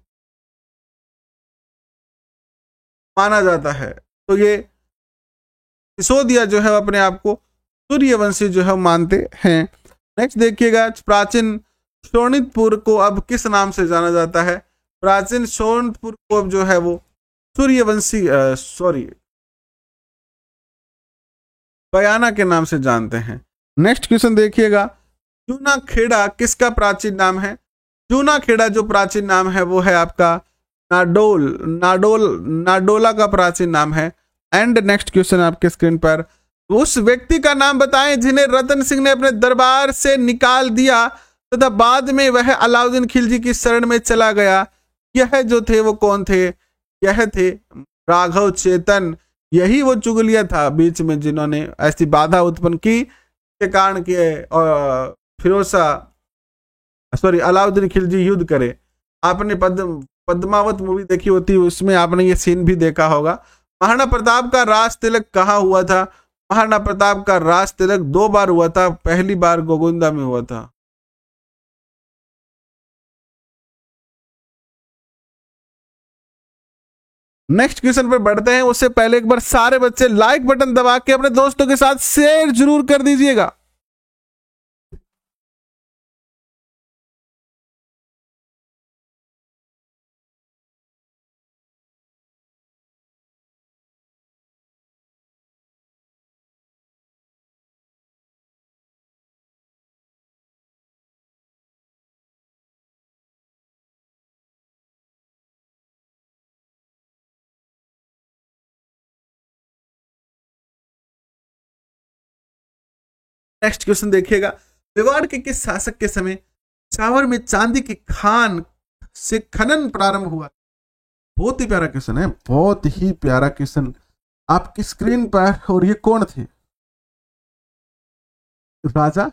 माना जाता है। तो ये सिसोदिया जो है अपने आप को सूर्यवंशी जो है मानते हैं। नेक्स्ट देखिएगा, प्राचीन शोणितपुर को अब किस नाम से जाना जाता है? प्राचीन शोणितपुर को अब जो है वो सूर्यवंशी बयाना के नाम से जानते हैं। नेक्स्ट क्वेश्चन देखिएगा, जूना खेड़ा किसका प्राचीन नाम है? जूना खेड़ा जो प्राचीन नाम है वो है आपका नाडोला का प्राचीन नाम है। एंड नेक्स्ट क्वेश्चन आपके स्क्रीन पर, उस व्यक्ति का नाम बताएं जिन्हें रतन सिंह ने अपने दरबार से निकाल दिया तथा बाद में वह अलाउद्दीन खिलजी की शरण में चला गया। यह जो थे वो कौन थे? यह थे राघव चेतन। यही वो चुगलिया था बीच में जिन्होंने ऐसी बाधा उत्पन्न की के कारण के अलाउद्दीन खिलजी युद्ध करे। आपने पद्मावत मूवी देखी होती, उसमें आपने ये सीन भी देखा होगा। महाराणा प्रताप का राज तिलक कहाँ हुआ था? महाराणा प्रताप का राज तिलक 2 बार हुआ था। पहली बार गोगुंदा में हुआ था। नेक्स्ट क्वेश्चन पर बढ़ते हैं, उससे पहले एक बार सारे बच्चे लाइक बटन दबा के अपने दोस्तों के साथ शेयर जरूर कर दीजिएगा। नेक्स्ट क्वेश्चन देखिएगा, मेवाड़ के किस शासक के समय चावर में चांदी की खान से खनन प्रारंभ हुआ? बहुत ही प्यारा क्वेश्चन है, बहुत ही प्यारा क्वेश्चन आपकी स्क्रीन पर। और ये कौन थे? राजा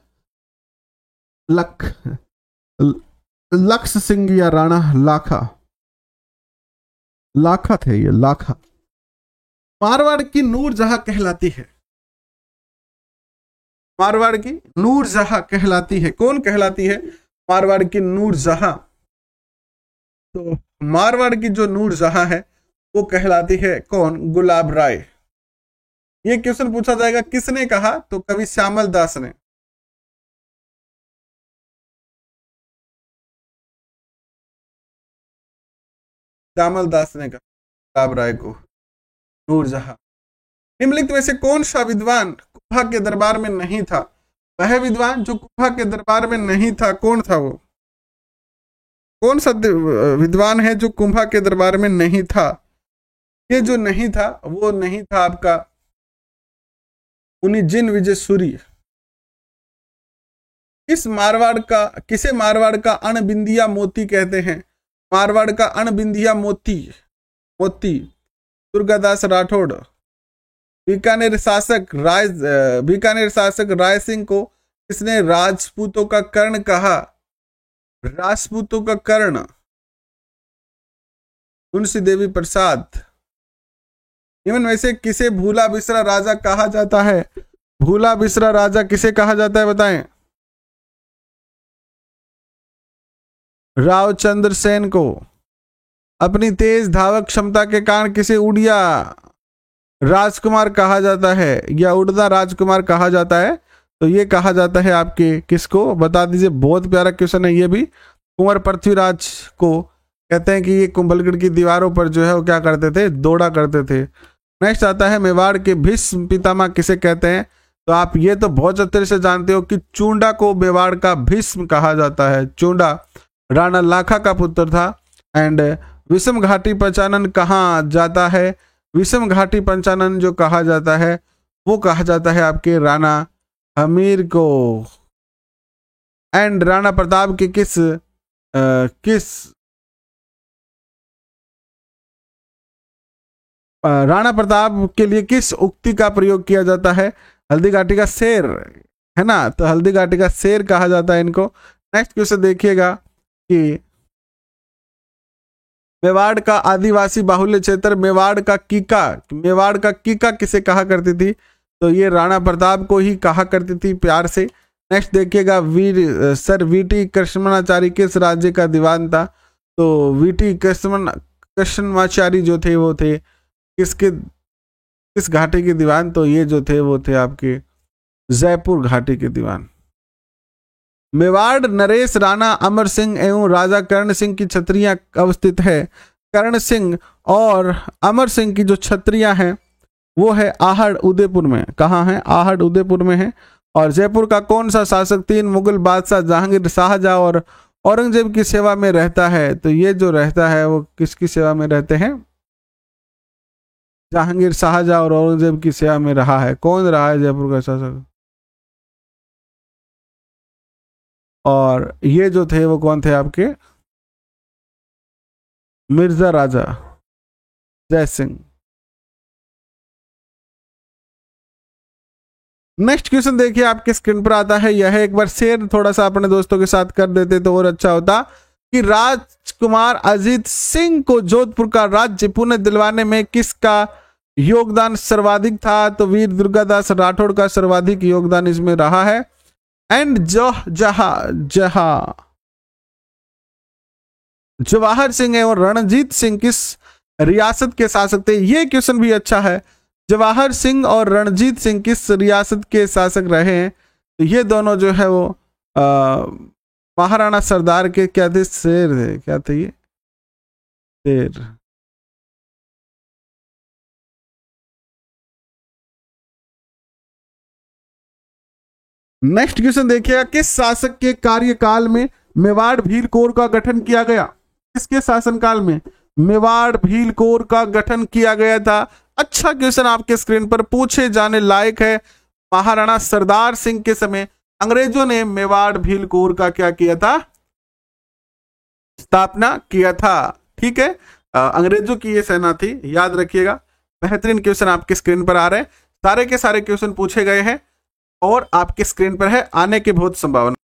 लक्ष्य सिंह या राणा लाखा? लाखा थे ये, लाखा। मारवाड़ की नूरजहां कहलाती है, मारवाड़ की नूरजहां कहलाती है, कौन कहलाती है मारवाड़ की नूरजहां? तो मारवाड़ की जो नूरजहां है वो कहलाती है कौन? गुलाब राय। ये क्वेश्चन पूछा जाएगा किसने कहा? तो कवि श्यामल दास ने। श्यामल दास ने कहा गुलाब राय को नूरजहां। निम्नलिखित में से कौन सा विद्वान कुंभा के दरबार में नहीं था? वह विद्वान जो कुंभा के दरबार में नहीं था, कौन था वो? कौन सा विद्वान है जो कुंभा के दरबार में नहीं था? ये जो नहीं था वो नहीं था आपका उन्नीजिन विजय सूर्य। किसे मारवाड़ का अणबिंदिया मोती कहते हैं? मारवाड़ का अणबिंदिया मोती दुर्गादास राठौड़। बीकानेर शासक राय सिंह को किसने राजपूतों का कर्ण कहा? राजपूतों का कर्ण तुलसी देवी प्रसाद। इवन वैसे किसे भूला बिसरा राजा कहा जाता है? भूला बिसरा राजा किसे कहा जाता है बताएं? रावचंद्र सेन को। अपनी तेज धावक क्षमता के कारण किसे उड़िया राजकुमार कहा जाता है या उड़दा राजकुमार कहा जाता है? तो ये कहा जाता है आपके किसको बता दीजिए। बहुत प्यारा क्वेश्चन है ये भी। कुंवर पृथ्वीराज को कहते हैं कि ये कुंभलगढ़ की दीवारों पर जो है वो क्या करते थे? दौड़ा करते थे। नेक्स्ट आता है मेवाड़ के भीष्म पितामह किसे कहते हैं? तो आप ये तो बहुत अच्छे से जानते हो कि चूंडा को मेवाड़ का भीष्म कहा जाता है। चूंडा राणा लाखा का पुत्र था। एंड विषम घाटी पंचानन कहाँ जाता है? विषम घाटी पंचानन जो कहा जाता है वो कहा जाता है आपके राणा हमीर को। एंड राणा प्रताप के राणा प्रताप के लिए किस उक्ति का प्रयोग किया जाता है? हल्दी घाटी का शेर है ना, तो हल्दी घाटी का शेर कहा जाता है इनको। नेक्स्ट क्वेश्चन देखिएगा कि मेवाड़ का आदिवासी बाहुल्य क्षेत्र मेवाड़ का कीका किसे कहा करती थी? तो ये राणा प्रताप को ही कहा करती थी प्यार से। नेक्स्ट देखिएगा सर वीटी कृष्णमाचारी किस राज्य का दीवान था? तो वीटी कृष्णमाचारी जो थे वो थे किस घाटी के दीवान? तो ये जो थे वो थे आपके जयपुर घाटी के दीवान। मेवाड़ नरेश राणा अमर सिंह एवं राजा कर्ण सिंह की छत्रियां अवस्थित है। कर्ण सिंह और अमर सिंह की जो छत्रियां हैं वो है आहड़ उदयपुर में। कहाँ है? आहड़ उदयपुर में है। और जयपुर का कौन सा शासक 3 मुगल बादशाह जहांगीर शाहजहां और औरंगजेब की सेवा में रहता है? तो ये जो रहता है वो किसकी सेवा में रहते हैं? जहांगीर शाहजहां और औरंगजेब की सेवा में रहा है। कौन रहा है जयपुर का शासक? और ये जो थे वो कौन थे आपके? मिर्जा राजा जय सिंह। नेक्स्ट क्वेश्चन देखिए आपके स्क्रीन पर आता है। यह एक बार शेयर थोड़ा सा अपने दोस्तों के साथ कर देते तो और अच्छा होता कि राजकुमार अजीत सिंह को जोधपुर का राज्य पुनः दिलवाने में किसका योगदान सर्वाधिक था? तो वीर दुर्गादास राठौड़ का सर्वाधिक योगदान इसमें रहा है। एंड जवाहर सिंह एवं रणजीत सिंह किस रियासत के शासक थे? ये क्वेश्चन भी अच्छा है। जवाहर सिंह और रणजीत सिंह किस रियासत के शासक रहे हैं? तो ये दोनों जो है वो महाराणा सरदार के क्या थे? शेर थे। क्या थे ये? शेर। नेक्स्ट क्वेश्चन देखिएगा, किस शासक के कार्यकाल में मेवाड़ भील कोर का गठन किया गया? किसके शासनकाल में मेवाड़ भील कोर का गठन किया गया था? अच्छा क्वेश्चन आपके स्क्रीन पर पूछे जाने लायक है। महाराणा सरदार सिंह के समय अंग्रेजों ने मेवाड़ भील कोर का क्या किया था, स्थापना किया था। ठीक है, अंग्रेजों की ये सेना थी, याद रखिएगा। बेहतरीन क्वेश्चन आपके स्क्रीन पर आ रहे हैं, सारे के सारे क्वेश्चन पूछे गए हैं और आपके स्क्रीन पर है, आने की बहुत संभावना।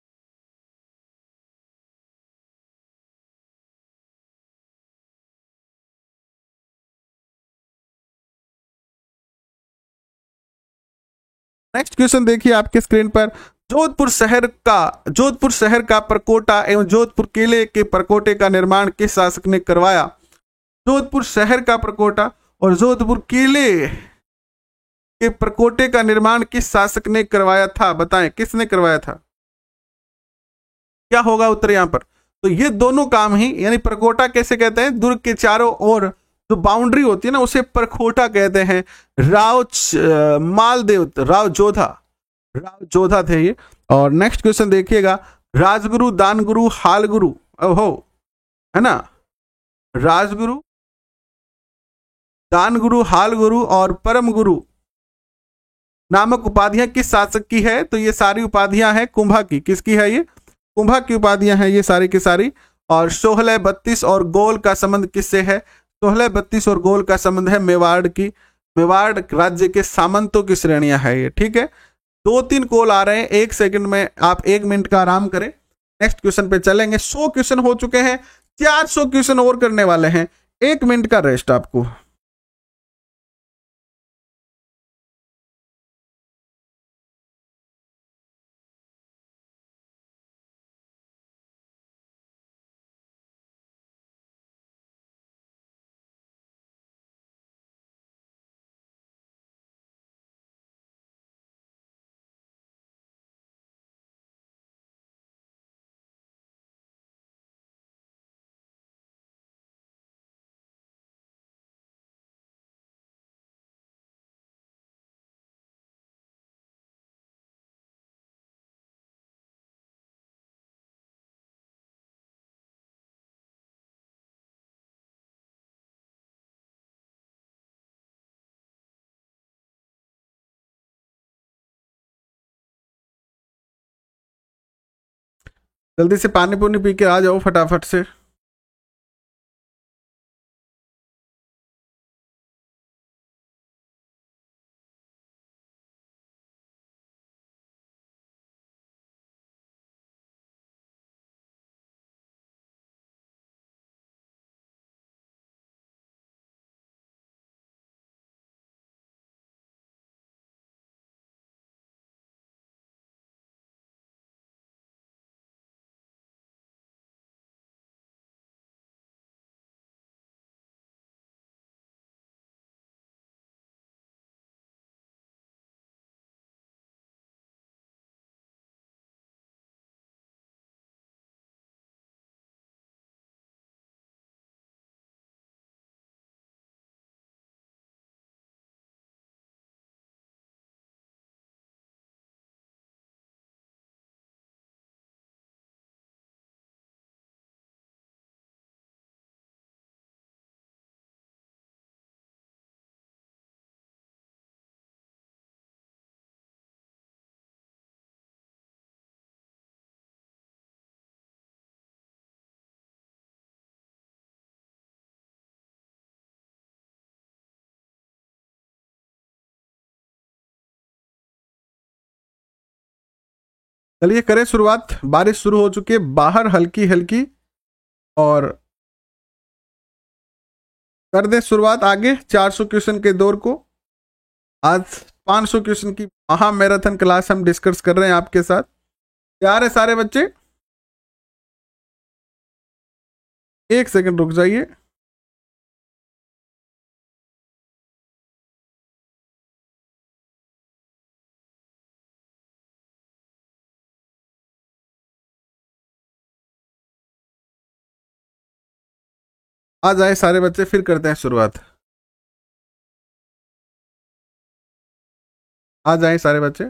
नेक्स्ट क्वेश्चन देखिए आपके स्क्रीन पर, जोधपुर शहर का परकोटा एवं जोधपुर किले के परकोटे का निर्माण किस शासक ने करवाया। जोधपुर शहर का परकोटा और जोधपुर किले के परकोटे का निर्माण किस शासक ने करवाया था, बताएं किसने करवाया था। क्या होगा उत्तर यहां पर। तो ये दोनों काम ही, यानी परकोटा कैसे कहते हैं, दुर्ग के चारों ओर जो बाउंड्री होती है ना उसे परकोटा कहते हैं। मालदेव राव जोधा थे ये। और नेक्स्ट क्वेश्चन देखिएगा, राजगुरु, दानगुरु, हालगुरु, हो है ना, राजगुरु, दानगुरु, हालगुरु और परम गुरु नामक उपाधियां किस शासक की है। तो ये सारी उपाधियां हैं कुंभा की। किसकी है ये, कुंभा की उपाधियां हैं ये सारी की सारी। और सोहले 32 और गोल का संबंध किससे है, सोहले 32 और गोल का संबंध है मेवाड़ की, मेवाड़ राज्य के सामंतों की श्रेणियां है ये। ठीक है, 2-3 कॉल आ रहे हैं, 1 सेकंड में आप 1 मिनट का आराम करें, नेक्स्ट क्वेश्चन पे चलेंगे। 100 क्वेश्चन हो चुके हैं, 400 क्वेश्चन और करने वाले हैं, 1 मिनट का रेस्ट आपको। जल्दी से पानी पुनी पी के आ जाओ फटाफट से। चलिए करें शुरुआत, बारिश शुरू हो चुकी है बाहर हल्की हल्की, और कर दे शुरुआत आगे 400 क्वेश्चन के दौर को। आज 500 क्वेश्चन की महा मैराथन क्लास हम डिस्कस कर रहे हैं आपके साथ। तैयार है सारे बच्चे, 1 सेकंड रुक जाइए। आ जाए सारे बच्चे, फिर करते हैं शुरुआत। आ जाए सारे बच्चे।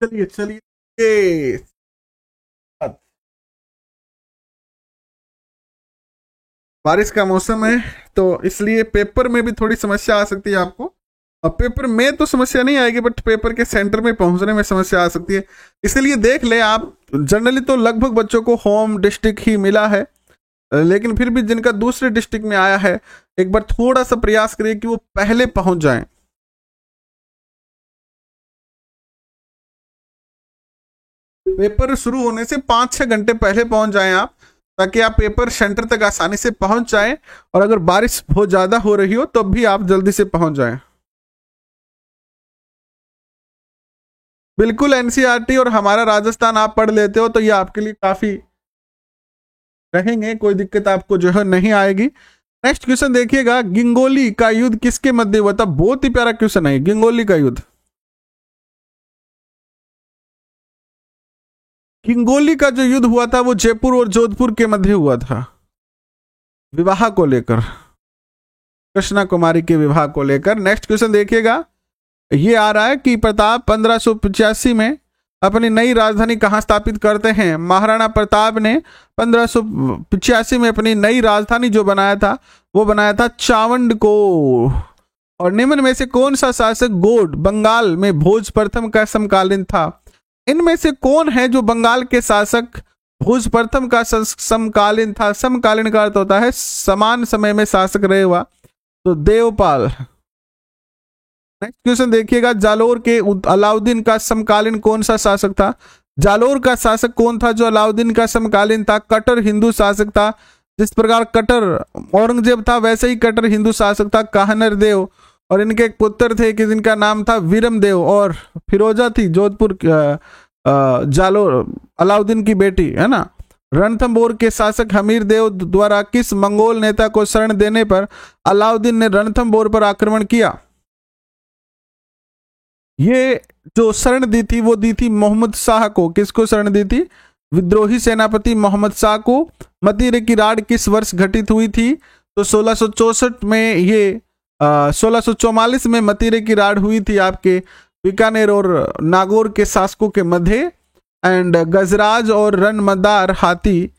चलिए चलिए, ये बारिश का मौसम है तो इसलिए पेपर में भी थोड़ी समस्या आ सकती है आपको। और पेपर में तो समस्या नहीं आएगी, बट पेपर के सेंटर में पहुंचने में समस्या आ सकती है। इसलिए देख ले आप, जनरली तो लगभग बच्चों को होम डिस्ट्रिक्ट ही मिला है, लेकिन फिर भी जिनका दूसरे डिस्ट्रिक्ट में आया है, एक बार थोड़ा सा प्रयास करिए कि वो पहले पहुंच जाएं। पेपर शुरू होने से 5-6 घंटे पहले पहुंच जाएं आप, ताकि आप पेपर सेंटर तक आसानी से पहुंच जाएं। और अगर बारिश बहुत ज्यादा हो रही हो तो भी आप जल्दी से पहुंच जाएं। बिल्कुल, एनसीईआरटी और हमारा राजस्थान आप पढ़ लेते हो तो ये आपके लिए काफी रहेंगे, कोई दिक्कत आपको जो है नहीं आएगी। नेक्स्ट क्वेश्चन देखिएगा, गिंगोली का युद्ध किसके मध्य हुआ था? बहुत ही प्यारा क्वेश्चन है, गिंगोली का युद्ध। गिंगोली का जो युद्ध हुआ था वो जयपुर और जोधपुर के मध्य हुआ था, विवाह को लेकर, कृष्णा कुमारी के विवाह को लेकर। नेक्स्ट क्वेश्चन देखिएगा, ये आ रहा है कि प्रताप 1585 में अपनी नई राजधानी कहाँ स्थापित करते हैं? महाराणा प्रताप ने 1585 में अपनी नई राजधानी जो बनाया था वो बनाया था चावंड को। और निम्न में से कौन सा शासक गोड बंगाल में भोज प्रथम का समकालीन था? इनमें से कौन है जो बंगाल के शासक भोज प्रथम का समकालीन था? समकालीन का अर्थ होता है समान समय में शासक रहे हुआ, तो देवपाल। नेक्स्ट क्वेश्चन देखिएगा, जालोर के अलाउद्दीन का समकालीन कौन सा शासक था? जालोर का शासक कौन था जो अलाउद्दीन का समकालीन था? कट्टर हिंदू शासक था। जिस प्रकार कट्टर औरंगजेब था वैसे ही कट्टर हिंदू शासक था काहनर देव। और इनके एक पुत्र थे कि जिनका नाम था वीरम देव, और फिरोजा थी जोधपुर जालोर अलाउद्दीन की बेटी है ना। रणथंबोर के शासक हमीर देव द्वारा किस मंगोल नेता को शरण देने पर अलाउद्दीन ने रणथंबोर पर आक्रमण किया? ये जो शरण दी थी वो दी थी मोहम्मद शाह को। किसको शरण दी थी? विद्रोही सेनापति मोहम्मद शाह को। मतीरे की राड किस वर्ष घटित हुई थी? तो 1664 में ये 1644 में मतीरे की राड हुई थी आपके बीकानेर और नागौर के शासकों के मध्य। एंड गजराज और रणमदार हाथियों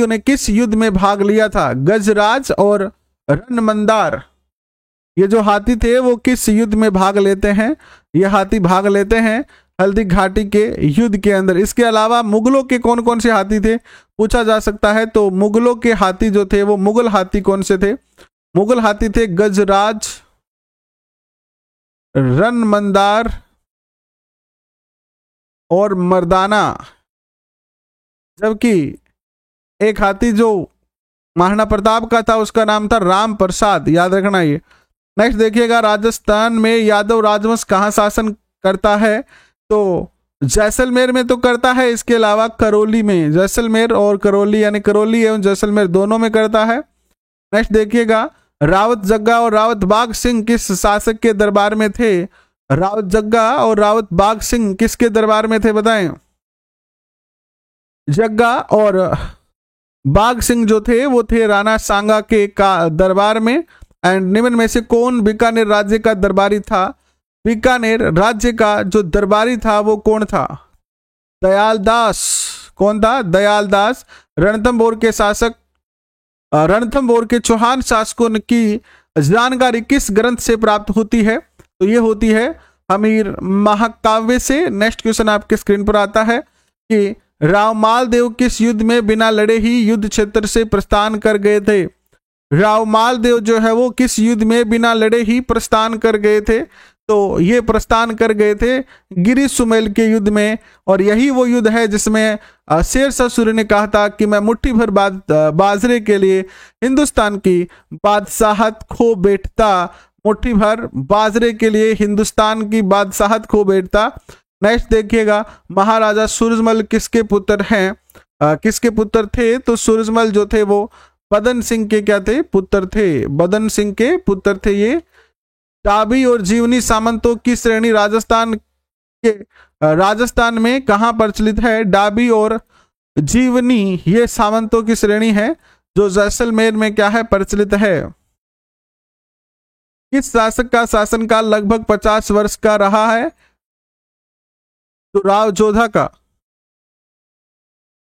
ने किस युद्ध में भाग लिया था? गजराज और रणमंदार ये जो हाथी थे वो किस युद्ध में भाग लेते हैं? ये हाथी भाग लेते हैं हल्दी घाटी के युद्ध के अंदर। इसके अलावा मुगलों के कौन कौन से हाथी थे पूछा जा सकता है। तो मुगलों के हाथी जो थे वो मुगल हाथी कौन से थे? मुगल हाथी थे गजराज, रणमंदार और मर्दाना। जबकि एक हाथी जो महाराणा प्रताप का था उसका नाम था राम प्रसाद, याद रखना ये। नेक्स्ट देखिएगा, राजस्थान में यादव राजवंश कहाँ शासन करता है? तो जैसलमेर में तो करता है, इसके अलावा करौली में, जैसलमेर और करौली यानी करौली एवं जैसलमेर दोनों में करता है। नेक्स्ट देखिएगा, रावत जग्गा और रावत बाघ सिंह किस शासक के दरबार में थे? रावत जग्गा और रावत बाघ सिंह किसके दरबार में थे बताएं? जग्गा और बाघ सिंह जो थे वो थे राणा सांगा के दरबार में। एंड निम्न में से कौन बीकानेर राज्य का दरबारी था? बीकानेर राज्य का जो दरबारी था वो कौन था? दयालदास। कौन था? दयालदास। रणथंबोर के शासक, रणथंबोर के चौहान शासकों की जानकारी किस ग्रंथ से प्राप्त होती है? तो ये होती है हमीर महाकाव्य से। नेक्स्ट क्वेश्चन आपके स्क्रीन पर आता है कि रावमाल देव किस युद्ध में बिना लड़े ही युद्ध क्षेत्र से प्रस्थान कर गए थे? रावमाल देव जो है वो किस युद्ध में बिना लड़े ही प्रस्थान कर गए थे? तो ये प्रस्थान कर गए थे गिरी सुमेल के युद्ध में। और यही वो युद्ध है जिसमें शेरशाह सूरी ने कहा था कि मैं मुट्ठी भर बाजरे के लिए हिंदुस्तान की बादशाहत खो बैठता, मुट्ठी भर बाजरे के लिए हिंदुस्तान की बादशाहत खो बैठता। नेक्स्ट देखिएगा, महाराजा सूरजमल किसके पुत्र हैं? किसके पुत्र थे? तो सूरजमल जो थे वो बदन सिंह के क्या थे? पुत्र थे। बदन सिंह के पुत्र थे ये। डाबी और जीवनी सामंतों की श्रेणी राजस्थान में कहां प्रचलित है? डाबी और जीवनी ये सामंतों की श्रेणी है जो जैसलमेर में क्या है? प्रचलित है। किस शासक का शासनकाल लगभग 50 वर्ष का रहा है? तो राव जोधा का।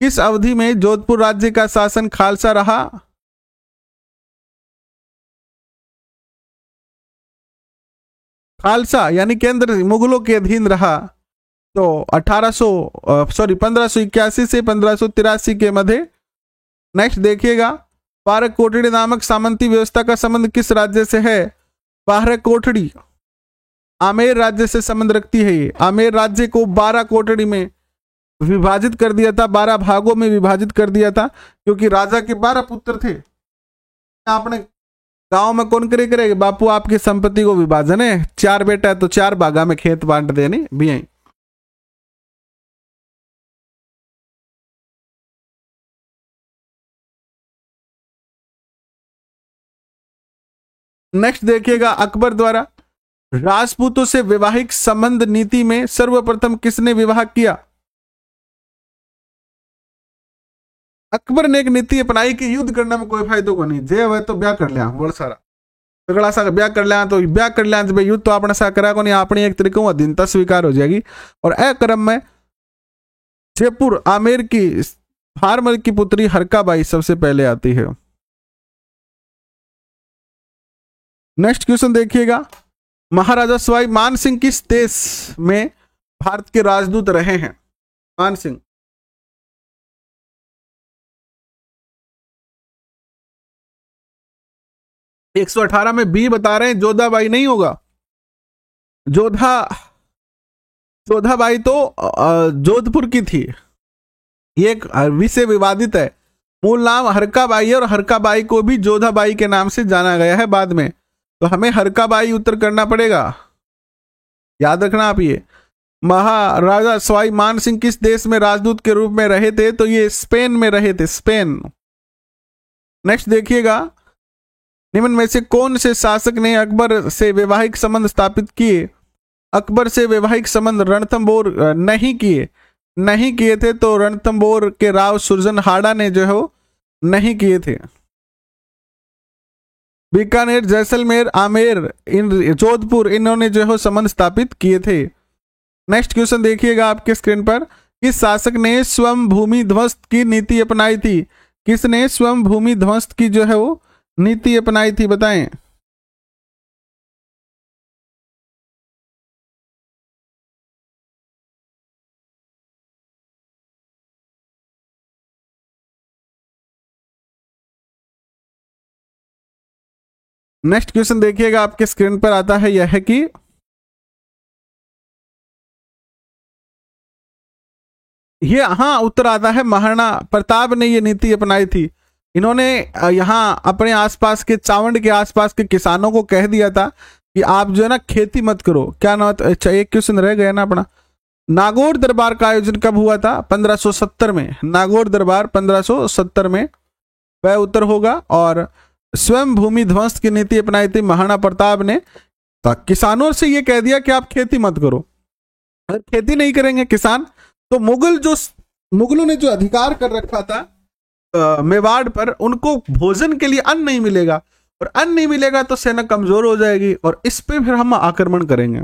किस अवधि में जोधपुर राज्य का शासन खालसा रहा? खालसा यानी केंद्र मुगलों के अधीन रहा। तो 1581 से 1583 के मध्य। नेक्स्ट देखिएगा, पारक कोठड़ी नामक सामंती व्यवस्था का संबंध किस राज्य से है? पारक कोठड़ी आमेर राज्य से संबंध रखती है। ये आमेर राज्य को 12 कोठड़ी में विभाजित कर दिया था, 12 भागों में विभाजित कर दिया था, क्योंकि राजा के 12 पुत्र थे। आपने गांव में कौन करेगा, बापू आपकी संपत्ति को विभाजन है, 4 बेटा है तो 4 भागा में खेत बांट देनी भी है। नेक्स्ट देखिएगा, अकबर द्वारा राजपूतों से वैवाहिक संबंध नीति में सर्वप्रथम किसने विवाह किया? अकबर ने एक नीति अपनाई कि युद्ध करने में कोई फायदो को नहीं, जे हुए तो ब्याह कर लिया, बहुत सारा तगड़ा सा ब्याह कर लिया, तो ब्याह कर लिया तो युद्ध तो अपने साथ करा को नहीं, अपनी एक तरीके अधीनता स्वीकार हो जाएगी। और अक्रम में जयपुर आमेर की फार्मर की पुत्री हरकाबाई सबसे पहले आती है। नेक्स्ट क्वेश्चन देखिएगा, महाराजा सवाई मान सिंह किस देश में भारत के राजदूत रहे हैं? मान सिंह 118 में बी बता रहे हैं, जोधाबाई नहीं होगा। जोधाबाई तो जोधपुर की थी, ये एक विषय विवादित है। मूल नाम हरकाबाई है और हरकाबाई को भी जोधाबाई के नाम से जाना गया है बाद में, तो हमें हरकाबाई उत्तर करना पड़ेगा, याद रखना आप ये। महाराजा सवाई मान सिंह किस देश में राजदूत के रूप में रहे थे? तो ये स्पेन में रहे थे, स्पेन। नेक्स्ट देखिएगा, निम्न में से कौन से शासक ने अकबर से वैवाहिक संबंध स्थापित किए? अकबर से वैवाहिक संबंध रणथंबोर नहीं किए थे, तो रणथंबोर के राव सुरजनहाड़ा ने जो है नहीं किए थे। बीकानेर, जैसलमेर, आमेर, जोधपुर, इन्होंने जो है संबंध स्थापित किए थे। नेक्स्ट क्वेश्चन देखिएगा आपके स्क्रीन पर, किस शासक ने स्वयं भूमि ध्वस्त की नीति अपनाई थी? किसने स्वयं भूमि ध्वस्त की जो है वो नीति अपनाई थी, बताएं। नेक्स्ट क्वेश्चन देखिएगा आपके स्क्रीन पर आता है, यह है कि ये, हाँ उत्तर आता है महाराणा प्रताप ने ये नीति अपनाई थी। इन्होंने यहाँ अपने आसपास के चावंड के आसपास के किसानों को कह दिया था कि आप जो है ना खेती मत करो। क्या ना, अच्छा एक क्वेश्चन रह गया ना अपना, नागौर दरबार का आयोजन कब हुआ था? 1570 में। नागौर दरबार 1570 में, वह उत्तर होगा। और स्वयं भूमि ध्वस्त की नीति अपनाई थी महाराणा प्रताप ने, किसानों से ये कह दिया कि आप खेती मत करो, अगर खेती नहीं करेंगे किसान तो मुगलों ने जो अधिकार कर रखा था मेवाड़ पर, उनको भोजन के लिए अन्न नहीं मिलेगा, और अन्न नहीं मिलेगा तो सेना कमजोर हो जाएगी और इस पे फिर हम आक्रमण करेंगे।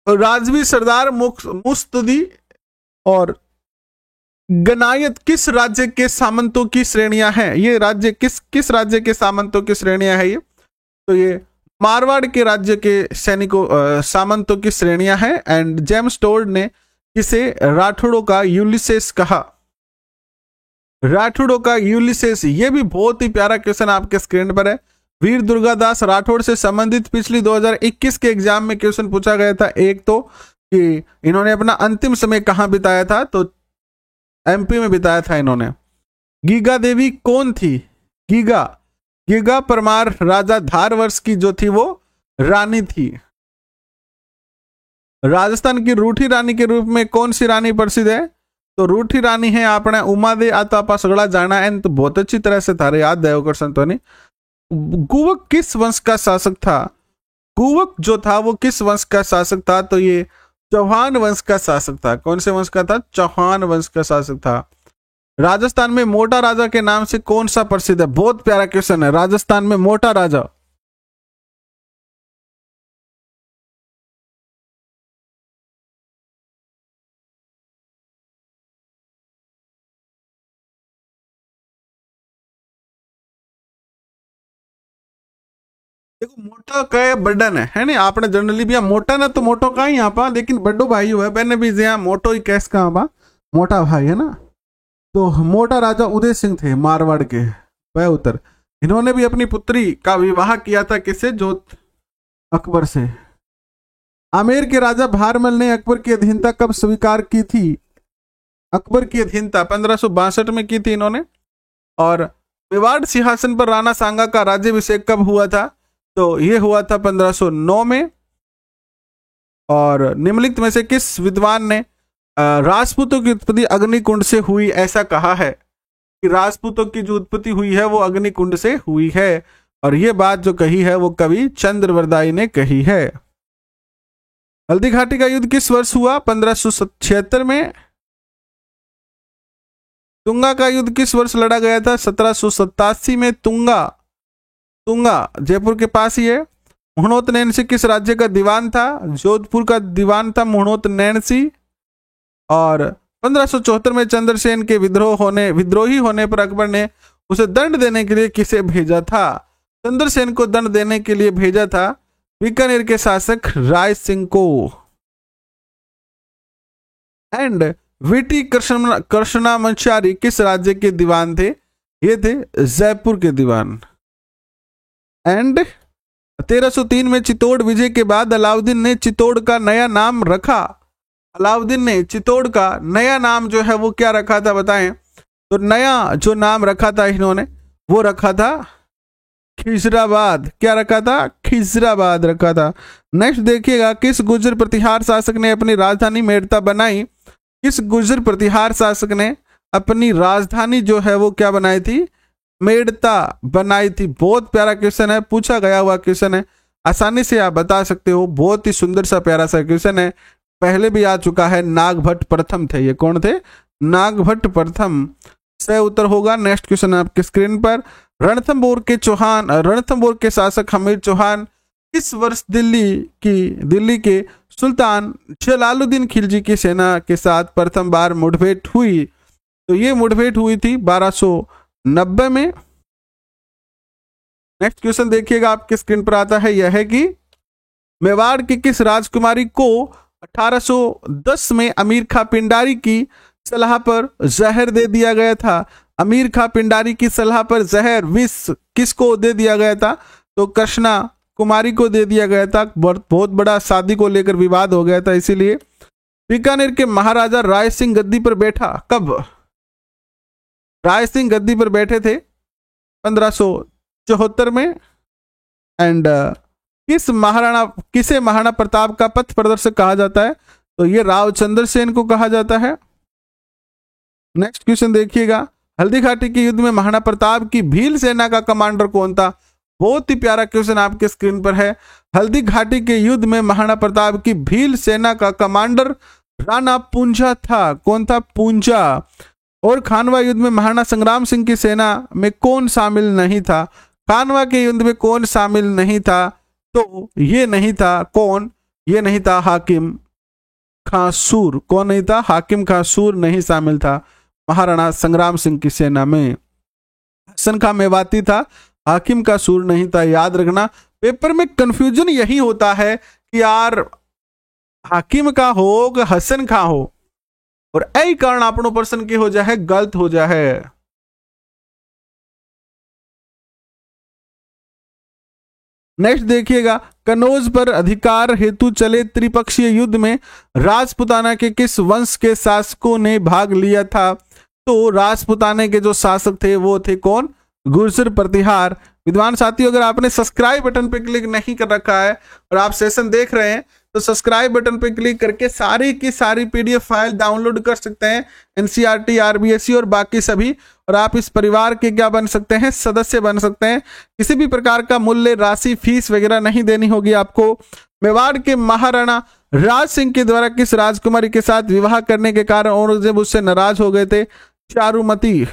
और राजवी सरदार मुस्तदी और गनायत किस राज्य के सामंतों की श्रेणियां हैं? ये राज्य किस राज्य के सामंतों की श्रेणियां हैं? ये तो ये मारवाड़ के राज्य के सैनिकों सामंतों की श्रेणियां हैं। एंड जेम्स टोड ने इसे राठौड़ों का यूलिसेस कहा। राठौड़ों का यूलिसेस, ये भी बहुत ही प्यारा क्वेश्चन आपके स्क्रीन पर है। वीर दुर्गादास राठौड़ से संबंधित पिछली 2021 के एग्जाम में क्वेश्चन पूछा गया था। एक तो कि इन्होंने अपना अंतिम समय कहां बिताया था, तो एमपी में बिताया था इन्होंने। गीगा देवी कौन थी? गीगा परमार राजा धारवर्ष की जो थी वो रानी थी। राजस्थान की रूठी रानी के रूप में कौन सी रानी प्रसिद्ध है? तो रूठी रानी है अपने उमा दे। आ तो आप सगड़ा जाना है तो बहुत अच्छी तरह से थारे याद है कर संतोनी। गुवक किस वंश का शासक था? गुवक जो था वो किस वंश का शासक था? तो ये चौहान वंश का शासक था। कौन से वंश का था? चौहान वंश का शासक था। राजस्थान में मोटा राजा के नाम से कौन सा प्रसिद्ध है? बहुत प्यारा क्वेश्चन है। राजस्थान में मोटा राजा, देखो मोटा कहे बड़न है नहीं आपने जनरली भी मोटा ना तो मोटो का ही यहाँ पा, लेकिन बड़ो भाई हुआ मैंने भी यहाँ मोटो ही कैस कहाँ पा, मोटा भाई है ना। तो मोटा राजा उदय सिंह थे मारवाड़ के, वह उत्तर। इन्होंने भी अपनी पुत्री का विवाह किया था किससे, जोत अकबर से। आमेर के राजा भारमल ने अकबर की अधीनता कब स्वीकार की थी, अकबर की अधीनता 1562 में की थी इन्होंने। और मेवाड़ सिंहासन पर राणा सांगा का राज्याभिषेक कब हुआ था, तो ये हुआ था 1509 में। और निम्नलिखित में से किस विद्वान ने राजपूतों की उत्पत्ति अग्निकुंड से हुई ऐसा कहा है, कि राजपूतों की जो उत्पत्ति हुई है वो अग्निकुंड से हुई है। और ये बात जो कही है वो कवि चंद्रवरदाई ने कही है। हल्दी घाटी का युद्ध किस वर्ष हुआ, 1576 में। तुंगा का युद्ध किस वर्ष लड़ा गया था, 1787 में। तुंगा जयपुर के पास ही है। मुहणोत नैनसी किस राज्य का दीवान था, जोधपुर का दीवान था मुहणोत नैनसी। और 1574 में चंद्रसेन के विद्रोही होने पर अकबर ने उसे दंड देने के लिए किसे भेजा था, चंद्रसेन को दंड देने के लिए भेजा था बीकानेर के शासक राय सिंह को। एंड वीटी कृष्णामाचारी किस राज्य के दीवान थे, ये थे जयपुर के दीवान। एंड 1303 में चित्तौड़ विजय के बाद अलाउद्दीन ने चित्तौड़ का नया नाम रखा, अलाउद्दीन ने चित्तौड़ का नया नाम जो है वो क्या रखा था बताएं। तो नया जो नाम रखा था इन्होंने वो रखा था खिजराबाद, क्या रखा था, खिजराबाद रखा था। नेक्स्ट देखिएगा, किस गुर्जर प्रतिहार शासक ने अपनी राजधानी मेड़ता बनाई, किस गुर्जर प्रतिहार शासक ने अपनी राजधानी जो है वो क्या बनाई थी, मेड़ता बनाई थी। बहुत प्यारा क्वेश्चन है, पूछा गया हुआ क्वेश्चन है, आसानी से आप बता सकते हो, बहुत ही सुंदर सा प्यारा सा क्वेश्चन है, पहले भी आ चुका है। नागभट्ट प्रथम थे, ये कौन थे, नागभट्ट प्रथम। सही उत्तर होगा। नेक्स्ट क्वेश्चन आपके स्क्रीन पर, रणथंभौर के शासक हमीर चौहान किस वर्ष दिल्ली के सुल्तान जलालुद्दीन खिलजी की सेना के साथ प्रथम बार मुठभेड़ हुई, तो ये मुठभेड़ हुई थी 1290 में। नेक्स्ट क्वेश्चन देखिएगा आपके स्क्रीन पर आता है, यह है कि मेवाड़ की किस राजकुमारी को 1810 में अमीर खां पिंडारी की सलाह पर जहर दे दिया गया था, अमीर खां पिंडारी की सलाह पर जहर विष किसको दे दिया गया था, तो कृष्णा कुमारी को दे दिया गया था। बहुत बड़ा शादी को लेकर विवाद हो गया था, इसीलिए। बीकानेर के महाराजा राय सिंह गद्दी पर बैठा कब, राय सिंह गद्दी पर बैठे थे 1574 में। एंड किसे महाराणा प्रताप का पथ प्रदर्शक कहा जाता है, तो ये राव चंद्रसेन को कहा जाता है। नेक्स्ट क्वेश्चन देखिएगा, हल्दी घाटी के युद्ध में महाराणा प्रताप की भील सेना का कमांडर कौन था, बहुत ही प्यारा क्वेश्चन आपके स्क्रीन पर है। हल्दी घाटी के युद्ध में महाराणा प्रताप की भील सेना का कमांडर राणा पूंजा था, कौन था, पूंजा। और खानवा युद्ध में महाराणा संग्राम सिंह की सेना में कौन शामिल नहीं था, खानवा के युद्ध में कौन शामिल नहीं था, तो ये नहीं था कौन, ये नहीं था हाकिम खां सूर, कौन नहीं था, हाकिम खां सूर नहीं शामिल था महाराणा संग्राम सिंह की सेना में। हसन खां मेवाती था, हाकिम का सूर नहीं था, याद रखना। पेपर में कंफ्यूजन यही होता है कि यार हाकिम का हो कि हसन खां हो, और यही कारण आपनो प्रश्न की हो जाए गलत हो जाए। नेक्स्ट देखिएगा, कनौज पर अधिकार हेतु चले त्रिपक्षीय युद्ध में राजपुताना के किस वंश के शासकों ने भाग लिया था, तो राजपुताने के जो शासक थे वो थे कौन, गुर्जर प्रतिहार। विद्वान साथियों, अगर आपने सब्सक्राइब बटन पर क्लिक नहीं कर रखा है और आप सेशन देख रहे हैं तो सब्सक्राइब बटन पर क्लिक करके सारी की सारी पीडीएफ फाइल डाउनलोड कर सकते हैं, एनसीईआरटी, आरबीएससी और बाकी सभी, और आप इस परिवार के क्या बन सकते हैं, सदस्य बन सकते हैं। किसी भी प्रकार का मूल्य, राशि, फीस वगैरह नहीं देनी होगी आपको। मेवाड़ के महाराणा राज सिंह के द्वारा किस राजकुमारी के साथ विवाह करने के कारण औरंगजेब उससे नाराज हो गए थे, चारुमती।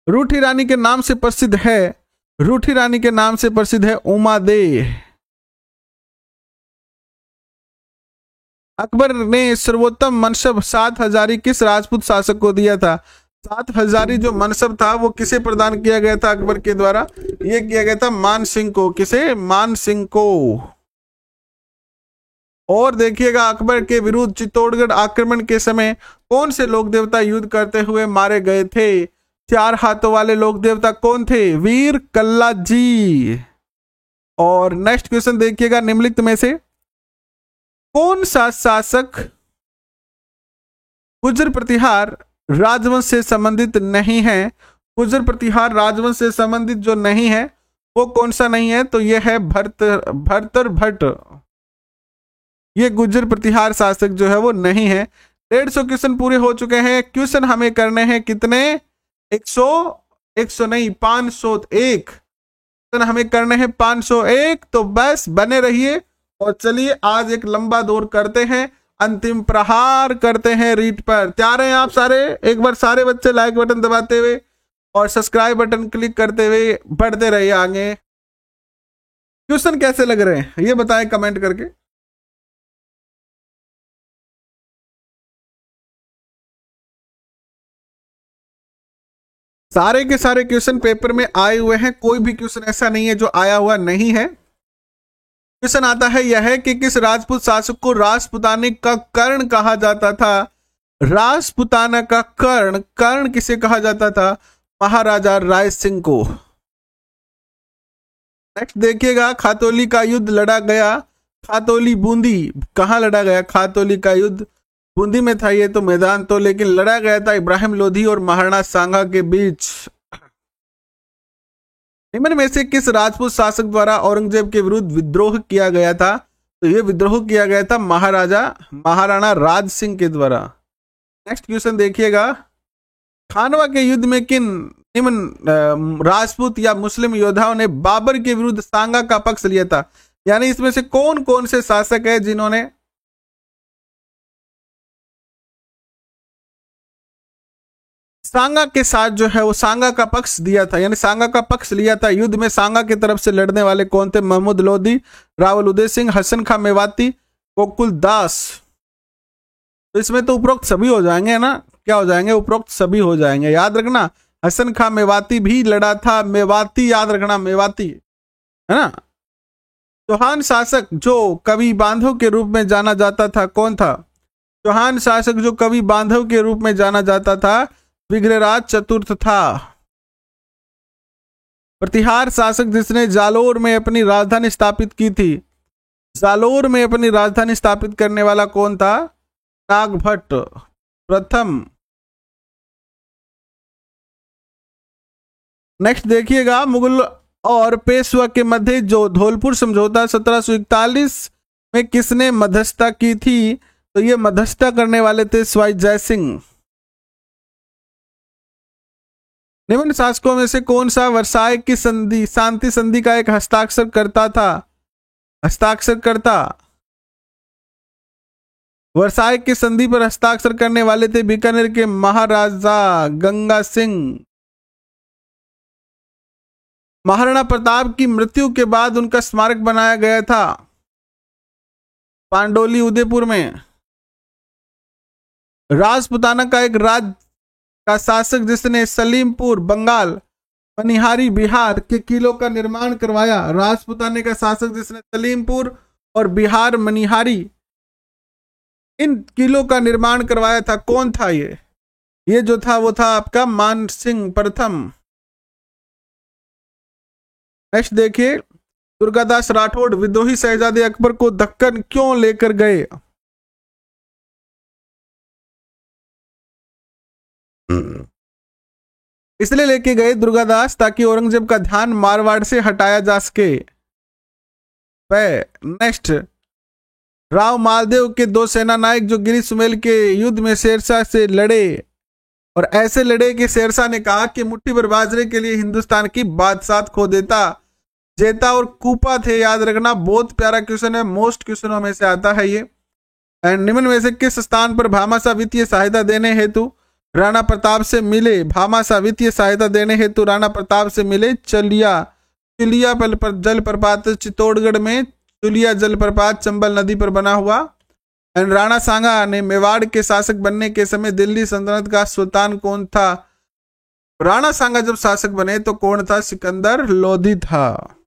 रूठी रानी के नाम से प्रसिद्ध है, रूठी रानी के नाम से प्रसिद्ध है उमा दे। अकबर ने सर्वोत्तम मनसब 7 हजारी किस राजपूत शासक को दिया था, 7 हजारी जो मनसब था वो किसे प्रदान किया गया था अकबर के द्वारा? ये किया गया था मान सिंह को। किसे? मान सिंह को। और देखिएगा अकबर के विरुद्ध चित्तौड़गढ़ आक्रमण के समय कौन से लोक देवता युद्ध करते हुए मारे गए थे? 4 हाथों वाले लोक देवता कौन थे? वीर कल्ला जी। और नेक्स्ट क्वेश्चन देखिएगा, निम्नलिखित में से कौन सा शासक गुर्जर प्रतिहार राजवंश से संबंधित नहीं है? गुर्जर प्रतिहार राजवंश से संबंधित जो नहीं है वो कौन सा नहीं है? तो यह है भर्तर भट्ट। ये गुर्जर प्रतिहार शासक जो है वो नहीं है। 150 क्वेश्चन पूरे हो चुके हैं। क्वेश्चन हमें करने हैं कितने? 100 नहीं 501 क्वेश्चन हमें करने हैं 501। तो बस बने रहिए और चलिए आज एक लंबा दौर करते हैं, अंतिम प्रहार करते हैं रीट पर। तैयार हैं आप सारे? एक बार सारे बच्चे लाइक बटन दबाते हुए और सब्सक्राइब बटन क्लिक करते हुए बढ़ते रहिए आगे। क्वेश्चन कैसे लग रहे हैं ये बताएं कमेंट करके। सारे के सारे क्वेश्चन पेपर में आए हुए हैं, कोई भी क्वेश्चन ऐसा नहीं है जो आया हुआ नहीं है। क्वेश्चन आता है यह है कि किस राजपूत शासक को राजपुतानी का कर्ण कहा जाता था? राजपुताना का कर्ण, कर्ण किसे कहा जाता था? महाराजा राय सिंह को। नेक्स्ट देखिएगा, खातौली का युद्ध लड़ा गया। खातौली बूंदी कहां लड़ा गया? खातौली का युद्ध बूंदी में था ये तो मैदान तो, लेकिन लड़ा गया था इब्राहिम लोधी और महाराणा सांगा के बीच। निम्न में से किस राजपूत शासक द्वारा औरंगजेब के विरुद्ध विद्रोह किया गया था? तो ये विद्रोह किया गया था महाराणा राज सिंह के द्वारा। नेक्स्ट क्वेश्चन देखिएगा, खानवा के युद्ध में किन निम्न राजपूत या मुस्लिम योद्धाओं ने बाबर के विरुद्ध सांगा का पक्ष लिया था? यानी इसमें से कौन कौन से शासक है जिन्होंने सांगा के साथ जो है वो सांगा का पक्ष दिया था, यानी सांगा का पक्ष लिया था युद्ध में? सांगा की तरफ से लड़ने वाले कौन थे? महमूद लोधी, रावल उदय सिंह, हसन खां मेवाती, गोकुल दास। तो इसमें तो उपरोक्त सभी हो जाएंगे ना? क्या हो जाएंगे? उपरोक्त सभी हो जाएंगे। याद रखना हसन खां मेवाती भी लड़ा था। मेवाती याद रखना, मेवाती है ना। चौहान शासक जो कवि बांधव के रूप में जाना जाता था कौन था? चौहान शासक जो कवि बांधव के रूप में जाना जाता था विग्रहराज चतुर्थ था। प्रतिहार शासक जिसने जालोर में अपनी राजधानी स्थापित की थी, जालोर में अपनी राजधानी स्थापित करने वाला कौन था? नागभट्ट प्रथम। नेक्स्ट देखिएगा, मुगल और पेशवा के मध्य जो धौलपुर समझौता 1741 में किसने मध्यस्थता की थी? तो ये मध्यस्थता करने वाले थे सवाई जय सिंह। निम्न शासकों में से कौन सा वर्साय की संधि शांति संधि का एक हस्ताक्षर करता था? हस्ताक्षर करता। वर्साय की संधि पर हस्ताक्षर करने वाले थे बीकानेर के महाराजा गंगा सिंह। महाराणा प्रताप की मृत्यु के बाद उनका स्मारक बनाया गया था पांडोली उदयपुर में। राजपुताना का एक राज का शासक जिसने सलीमपुर बंगाल, मनिहारी बिहार के किलों का निर्माण करवाया। राजपुताने का शासक जिसने सलीमपुर और बिहार मनिहारी इन किलों का निर्माण करवाया था कौन था? ये जो था वो था आपका मान सिंह प्रथम। नेक्स्ट देखिए, दुर्गादास राठौड़ विद्रोही शहजादे अकबर को दक्कन क्यों लेकर गए? इसलिए लेके गए दुर्गादास ताकि औरंगजेब का ध्यान मारवाड़ से हटाया जा सके। नेक्स्ट, राव मालदेव के 2 सेना नायक जो गिरी सुमेल के युद्ध में शेरशाह से लड़े और ऐसे लड़े कि शेरशाह ने कहा कि मुट्ठी भर बाजरे के लिए हिंदुस्तान की बादशाह खो देता। जेता और कूपा थे, याद रखना। बहुत प्यारा क्वेश्चन है, मोस्ट क्वेश्चनों में से आता है ये। एंड निम्न में से किस स्थान पर भामाशाह वित्तीय सहायता देने हेतु राणा प्रताप से मिले? भामाशाह वित्तीय सहायता देने हेतु राणा प्रताप से मिले चुलिया जलप्रपात चित्तौड़गढ़ में। चुलिया जलप्रपात चंबल नदी पर बना हुआ। एंड राणा सांगा ने मेवाड़ के शासक बनने के समय दिल्ली सल्तनत का सुल्तान कौन था? राणा सांगा जब शासक बने तो कौन था? सिकंदर लोधी था।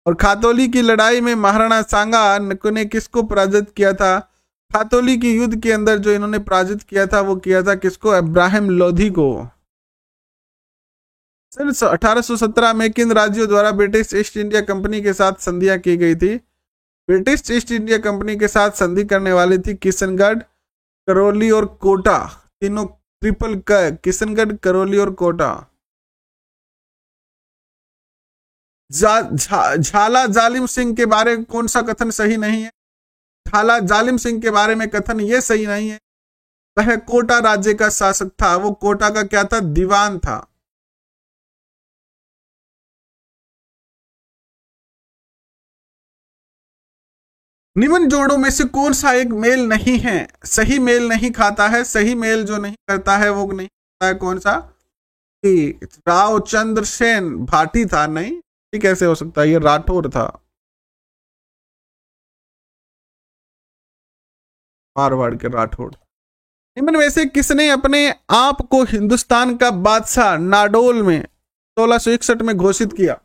और खातौली की लड़ाई में महाराणा सांगा ने किसको पराजित किया था? खातौली की युद्ध के अंदर जो इन्होंने पराजित किया था वो किया था किसको? इब्राहिम लोधी को। सन 1817 में किन राज्यों द्वारा ब्रिटिश ईस्ट इंडिया कंपनी के साथ संधियां की गई थी? ब्रिटिश ईस्ट इंडिया कंपनी के साथ संधि करने वाली थी किशनगढ़, करौली और कोटा। तीनों ट्रिपल किशनगढ़, करौली और कोटा। झाला जालिम सिंह के बारे में कौन सा कथन सही नहीं है? झाला जालिम सिंह के बारे में कथन ये सही नहीं है। वह कोटा राज्य का शासक था। वो कोटा का क्या था? दीवान था। निम्न जोड़ों में से कौन सा एक मेल नहीं है? सही मेल नहीं खाता है। सही मेल जो नहीं करता है वो नहीं करता है कौन सा? कि राव चंद्रसेन भाटी था। नहीं, ये कैसे हो सकता है? ये राठौर था, मारवाड़ के राठौड़। निम्न में से किसने अपने आप को हिंदुस्तान का बादशाह नाडोल में 1661 में घोषित किया?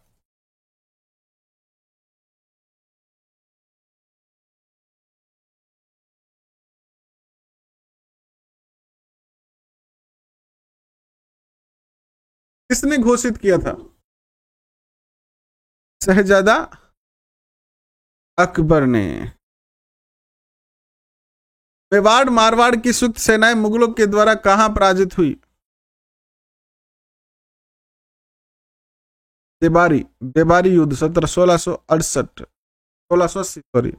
किसने घोषित किया था? शहजादा अकबर ने। मेवाड़ मारवाड़ की संयुक्त सेनाएं मुगलों के द्वारा कहां पराजित हुई? देबारी। देबारी युद्ध 1668, 1680 सॉरी।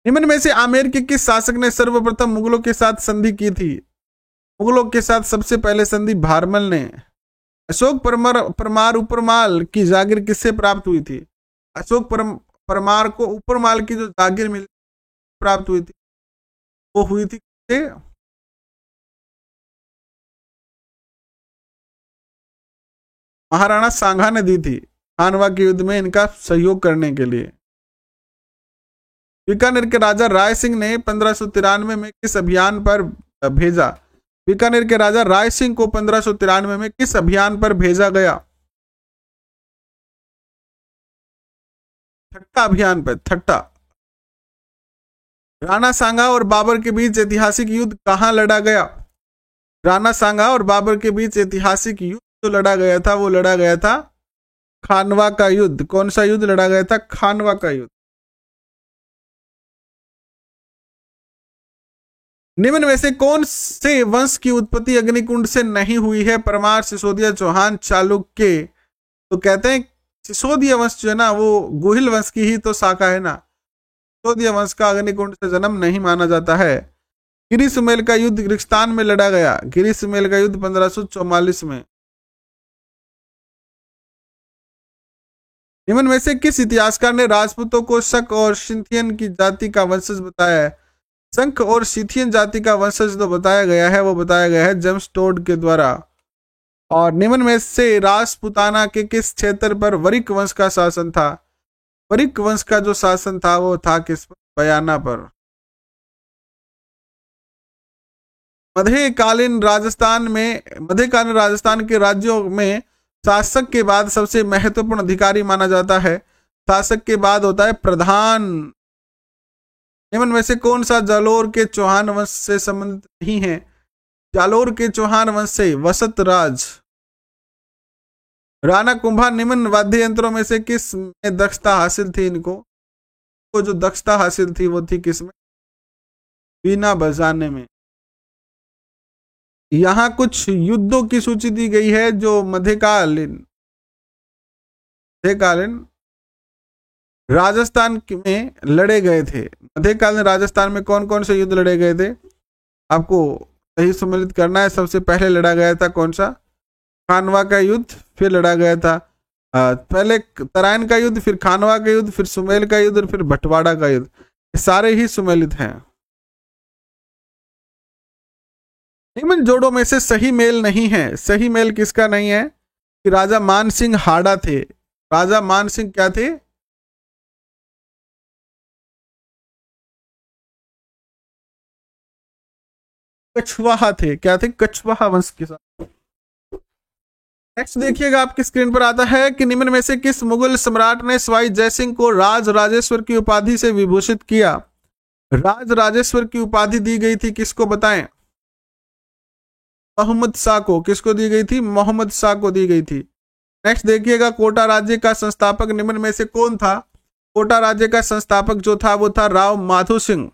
निम्न में से आमेर के किस शासक ने सर्वप्रथम मुगलों के साथ संधि की थी? मुगलों के साथ सबसे पहले संधि भारमल ने। अशोक परमार उपरमाल की जागीर किससे प्राप्त हुई थी? अशोक परमार को उपरमाल की जो जागीर मिली प्राप्त हुई थी वो हुई थी किससे? महाराणा सांगा ने दी थी खानवा के युद्ध में इनका सहयोग करने के लिए। बीकानेर के राजा राय सिंह ने 1593 में किस अभियान पर भेजा? बीकानेर के राजा राय सिंह को 1593 में किस अभियान पर भेजा गया? ठट्टा अभियान पर। ठट्टा। राणा सांगा और बाबर के बीच ऐतिहासिक युद्ध कहां लड़ा गया? राणा सांगा और बाबर के बीच ऐतिहासिक युद्ध जो लड़ा गया था वो लड़ा गया था खानवा का युद्ध। कौन सा युद्ध लड़ा गया था? खानवा का युद्ध। निम्न में से कौन से वंश की उत्पत्ति अग्निकुंड से नहीं हुई है? परमार, सिसोदिया, चौहान, चालुक्य। तो कहते हैं सिसोदिया वंश जो है ना वो गुहिल वंश की ही तो शाखा है ना। सिसोदिया वंश का अग्निकुंड से जन्म नहीं माना जाता है। गिरी सुमेल का युद्ध गिरिस्तान में लड़ा गया। गिरी सुमेल का युद्ध 1544 में। निम्न में से किस इतिहासकार ने राजपूतों को शक और सिंथियन की जाति का वंशज बताया है? शंख और सिथियन जाति का वंशज जो बताया गया है वो बताया गया है जेम्स टोड के द्वारा। और निम्न में से राजपुताना के किस क्षेत्र पर वरिक वंश का शासन था? वरिक वंश का जो शासन था वो था किस पर? बयाना पर। मध्यकालीन राजस्थान के राज्यों में शासक के बाद सबसे महत्वपूर्ण अधिकारी माना जाता है। शासक के बाद होता है प्रधान। निम्न में से कौन सा जालोर के चौहान वंश से संबंधित नहीं है? जालोर के चौहान वंश से वसत राज। राणा कुंभा निम्न वाद्य यंत्रों में से किस में दक्षता हासिल थी? इनको को जो दक्षता हासिल थी वो थी किसमें? बीना बजाने में। यहां कुछ युद्धों की सूची दी गई है जो मध्यकालीन राजस्थान में लड़े गए थे। मध्यकालीन राजस्थान में कौन कौन से युद्ध लड़े गए थे आपको सही सम्मिलित करना है। सबसे पहले लड़ा गया था कौन सा? खानवा का युद्ध। फिर लड़ा गया था पहले तराइन का युद्ध, फिर खानवा का युद्ध, फिर सुमेल का युद्ध और फिर भटवाड़ा का युद्ध। सारे ही सुमेलित हैं। निम्न जोड़ों में से सही मेल नहीं है। सही मेल किसका नहीं है? कि राजा मान सिंह हाड़ा थे। राजा मान सिंह क्या थे? कछवाहा थे। क्या थे? कछवाहा वंश के साथ। नेक्स्ट देखिएगा आपकी स्क्रीन पर आता है कि निम्न में से किस मुगल सम्राट ने सवाई जयसिंह को राज राजेश्वर की उपाधि से विभूषित किया? राज राजेश्वर की उपाधि दी गई थी किसको, बताएं? मोहम्मद शाह को। किसको दी गई थी? मोहम्मद शाह को दी गई थी। नेक्स्ट देखिएगा, कोटा राज्य का संस्थापक निम्न में से कौन था? कोटा राज्य का संस्थापक जो था वो था राव माधो सिंह।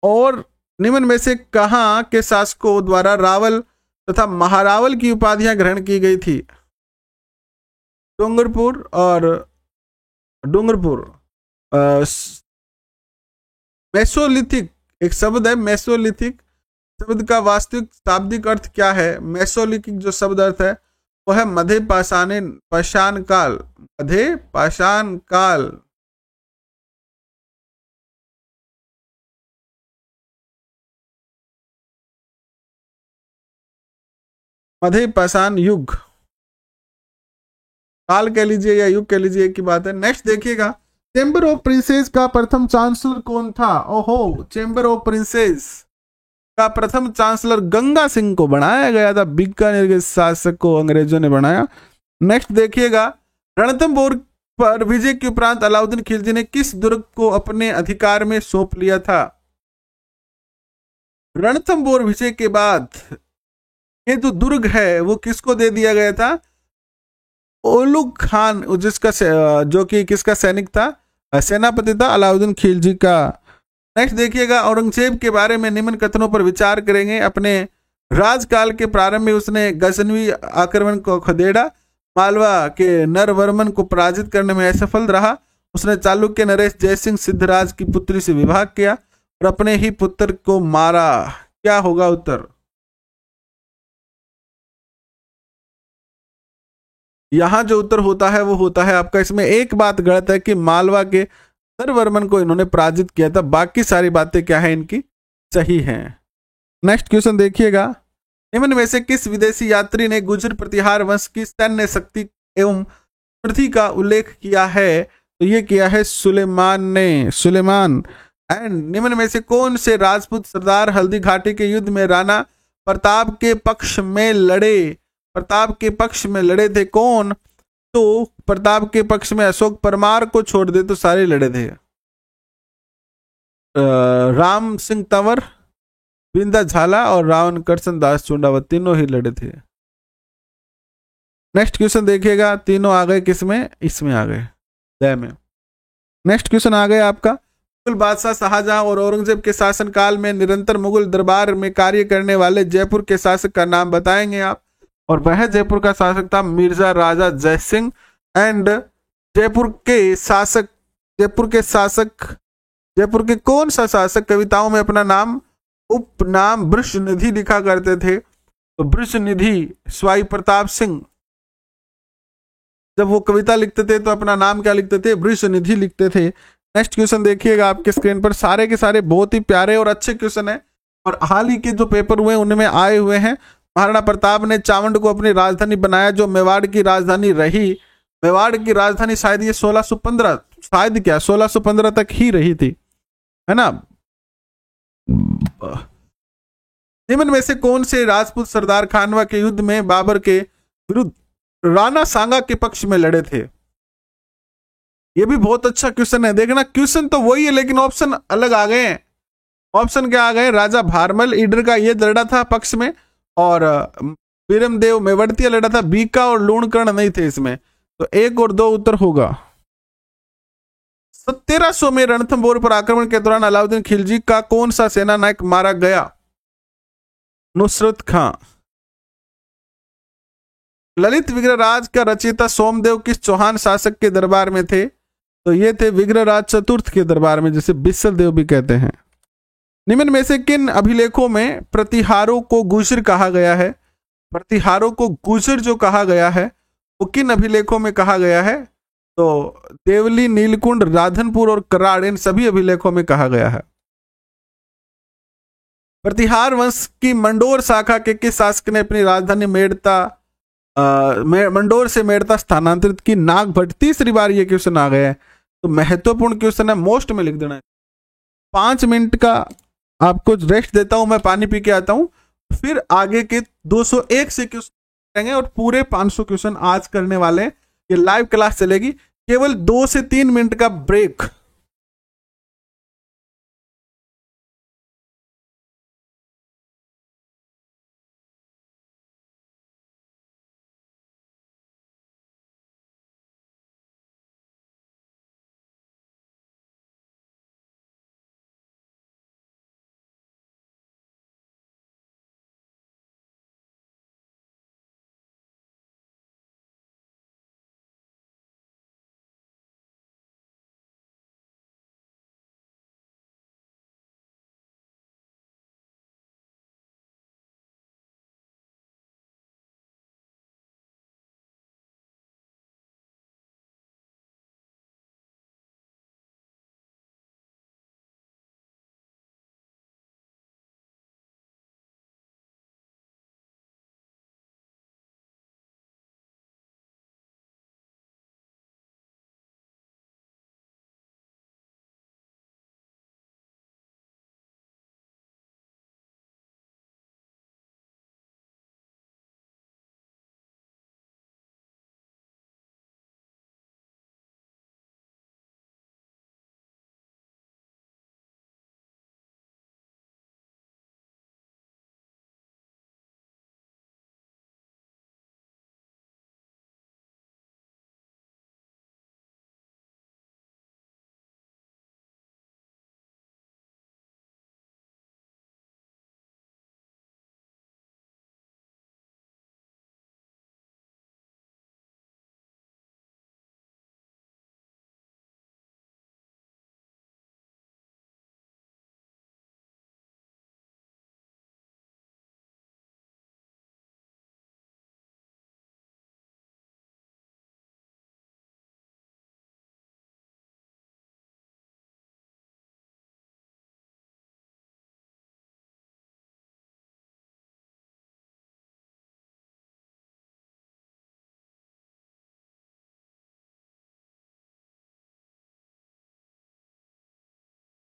और निम्न में से कहां के शासकों द्वारा रावल तथा महारावल की उपाधियां ग्रहण की गई थी? डूंगरपुर और डूंगरपुर। मेसोलिथिक एक शब्द है, मेसोलिथिक शब्द का वास्तविक शाब्दिक अर्थ क्या है? मेसोलिथिक जो शब्द अर्थ है वो है मध्य पाषाण काल। मध्य पाषाण काल। मध्य पाषाण युग, काल कह लीजिए या युग कह लीजिए, एक की बात है। नेक्स्ट देखिएगा, चेंबर ऑफ प्रिंसेस का प्रथम चांसलर कौन था? ओहो, चेंबर ऑफ प्रिंसेस का प्रथम चांसलर गंगा सिंह को बनाया गया था। बीकानेर के शासक को अंग्रेजों ने बनाया। नेक्स्ट देखिएगा, रणथंभौर पर विजय के उपरांत अलाउद्दीन खिलजी ने किस दुर्ग को अपने अधिकार में सौंप लिया था? रणथंभौर विजय के बाद ये जो दुर्ग है वो किसको दे दिया गया था? ओलुग खान, जिसका जो कि किसका सैनिक था? सेनापति था अलाउद्दीन खिलजी का। नेक्स्ट देखिएगा, औरंगजेब के बारे में निम्न कथनों पर विचार करेंगे। अपने राजकाल के प्रारंभ में उसने गजनवी आक्रमण को खदेड़ा, मालवा के नरवर्मन को पराजित करने में असफल रहा, उसने चालुक्य नरेश जयसिंह सिद्धराज की पुत्री से विवाह किया और अपने ही पुत्र को मारा। क्या होगा उत्तर? यहां जो उत्तर होता है वो होता है आपका, इसमें एक बात गलत है कि मालवा के नरवर्मन को इन्होंने पराजित किया था, बाकी सारी बातें क्या है इनकी सही हैं। नेक्स्ट क्वेश्चन देखिएगा, निम्न में से किस विदेशी यात्री ने गुर्जर प्रतिहार वंश की सैन्य शक्ति एवं समृद्धि का उल्लेख किया है? तो ये किया है सुलेमान ने, सुलेमान। एंड निम्न में से कौन से राजपूत सरदार हल्दी घाटी के युद्ध में राणा प्रताप के पक्ष में लड़े? प्रताप के पक्ष में लड़े थे कौन? तो प्रताप के पक्ष में अशोक परमार को छोड़ दे तो सारे लड़े थे। राम सिंह तंवर, बिंदा झाला और रावण करसन दास चुंडावत, तीनों ही लड़े थे। नेक्स्ट क्वेश्चन देखिएगा, तीनों आ गए किसमें? इसमें आ गए, दया में। नेक्स्ट क्वेश्चन आ गया आपका, मुगल बादशाह शाहजहां और औरंगजेब के शासनकाल में निरंतर मुगल दरबार में कार्य करने वाले जयपुर के शासक का नाम बताएंगे आप? और वह जयपुर का शासक था मिर्जा राजा जयसिंह। एंड जयपुर के कौन सा शासक कविताओं में अपना नाम उपनाम वृषनिधि लिखा करते थे? तो वृषनिधि स्वाई प्रताप सिंह। जब वो कविता लिखते थे तो अपना नाम क्या लिखते थे? वृषनिधि लिखते थे। नेक्स्ट क्वेश्चन देखिएगा आपके स्क्रीन पर, सारे के सारे बहुत ही प्यारे और अच्छे क्वेश्चन है और हाल ही के जो पेपर हुए उनमें आए हुए हैं। महाराणा प्रताप ने चावंड को अपनी राजधानी बनाया जो मेवाड़ की राजधानी रही। मेवाड़ की राजधानी शायद ये 1615, शायद क्या 1615 तक ही रही थी, है ना। निम्न में से कौन से राजपूत सरदार खानवा के युद्ध में बाबर के विरुद्ध राणा सांगा के पक्ष में लड़े थे? ये भी बहुत अच्छा क्वेश्चन है। देखना क्वेश्चन तो वही है लेकिन ऑप्शन अलग आ गए हैं। ऑप्शन क्या आ गए? राजा भारमल ईडर का ये लड़ा था पक्ष में और वीरमदेव मेवड़तिया लड़ा था। बीका और लूणकर्ण नहीं थे इसमें, तो 1 और 2 उत्तर होगा। 1700 में रणथंभौर पर आक्रमण के दौरान अलाउद्दीन खिलजी का कौन सा सेना नायक मारा गया? नुसरत खां। ललित विग्रहराज का रचयिता सोमदेव किस चौहान शासक के दरबार में थे? तो ये थे विग्रहराज चतुर्थ के दरबार में, जिसे बिसल देव भी कहते हैं। निम्न में से किन अभिलेखों में प्रतिहारों को गुर्जर कहा गया है? प्रतिहारों को गुर्जर जो कहा गया है वो किन अभिलेखों में कहा गया है? तो देवली, नीलकुंड, राधनपुर और कराड़, इन सभी अभिलेखों में कहा गया है। प्रतिहार वंश की मंडोर शाखा के किस शासक ने अपनी राजधानी मंडोर से मेड़ता स्थानांतरित की? नागभट्ट। तीसरी बार ये क्वेश्चन आ गया है, तो महत्वपूर्ण क्वेश्चन है, मोस्ट में लिख देना है। 5 मिनट का आपको रेस्ट देता हूं, मैं पानी पी के आता हूं, फिर आगे के 201 से क्वेश्चन करेंगे और पूरे 500 क्वेश्चन आज करने वाले हैं। ये लाइव क्लास चलेगी, केवल 2 से 3 मिनट का ब्रेक।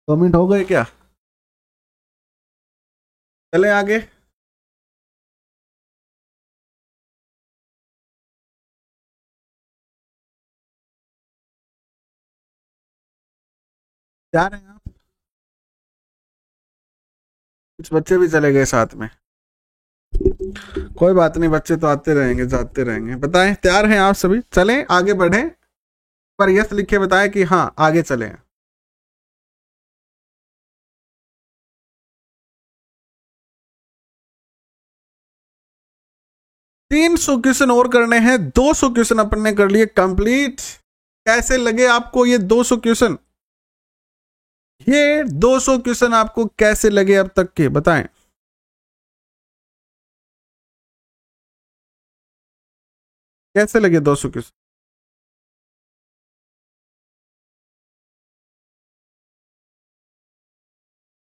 दो मिनट हो गए क्या? चले आगे। जा रहे हैं आप? कुछ बच्चे भी चले गए साथ में। कोई बात नहीं, बच्चे तो आते रहेंगे जाते रहेंगे। बताएं, तैयार हैं आप सभी? चलें आगे बढ़ें? पर यस लिखे बताएं कि हाँ आगे चलें। 300 क्वेश्चन और करने हैं, 200 क्वेश्चन अपन ने कर लिए कंप्लीट। कैसे लगे आपको ये 200 क्वेश्चन? ये 200 क्वेश्चन आपको कैसे लगे अब तक के, बताएं। कैसे लगे 200 क्वेश्चन?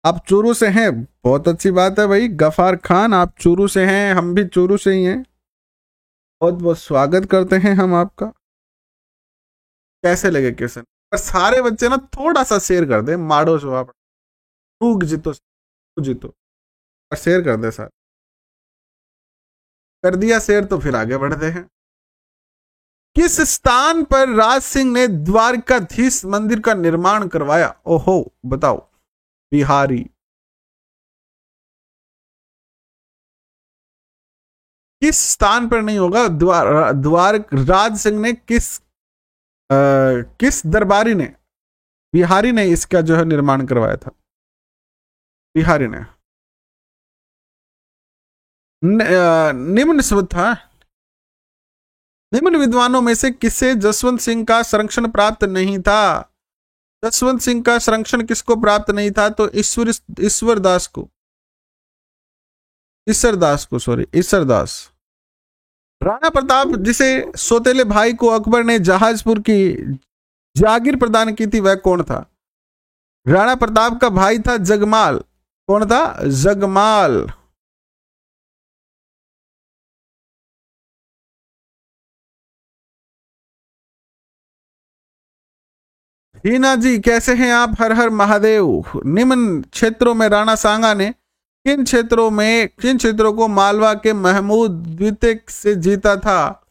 आप चूरू से हैं? बहुत अच्छी बात है भाई। गफार खान, आप चूरू से हैं, हम भी चूरू से ही हैं। बहुत बहुत स्वागत करते हैं हम आपका। कैसे लगे क्वेश्चन? पर सारे बच्चे ना थोड़ा सा शेयर कर दे, माड़ो सो आप जीतो जीतो, और शेयर कर दे सर। कर दिया शेयर तो फिर आगे बढ़ते हैं। किस स्थान पर राज सिंह ने द्वारकाधीश मंदिर का निर्माण करवाया? ओहो, बताओ। बिहारी। किस स्थान पर नहीं होगा? द्वार राज सिंह ने किस दरबारी ने, बिहारी ने इसका जो है निर्माण करवाया था। बिहारी ने। निम्न शब्द था। निम्न विद्वानों में से किसे जसवंत सिंह का संरक्षण प्राप्त नहीं था? जसवंत सिंह का संरक्षण किसको प्राप्त नहीं था? तो ईश्वरदास को, ईश्वरदास को, सॉरी ईश्वरदास। राणा प्रताप जिसे सौतेले भाई को अकबर ने जहाजपुर की जागीर प्रदान की थी, वह कौन था? राणा प्रताप का भाई था जगमाल। कौन था? जगमाल। हीना जी कैसे हैं आप? हर हर महादेव। निम्न क्षेत्रों में राणा सांगा ने किन क्षेत्रों को मालवा के महमूद द्वितीय से जीता था?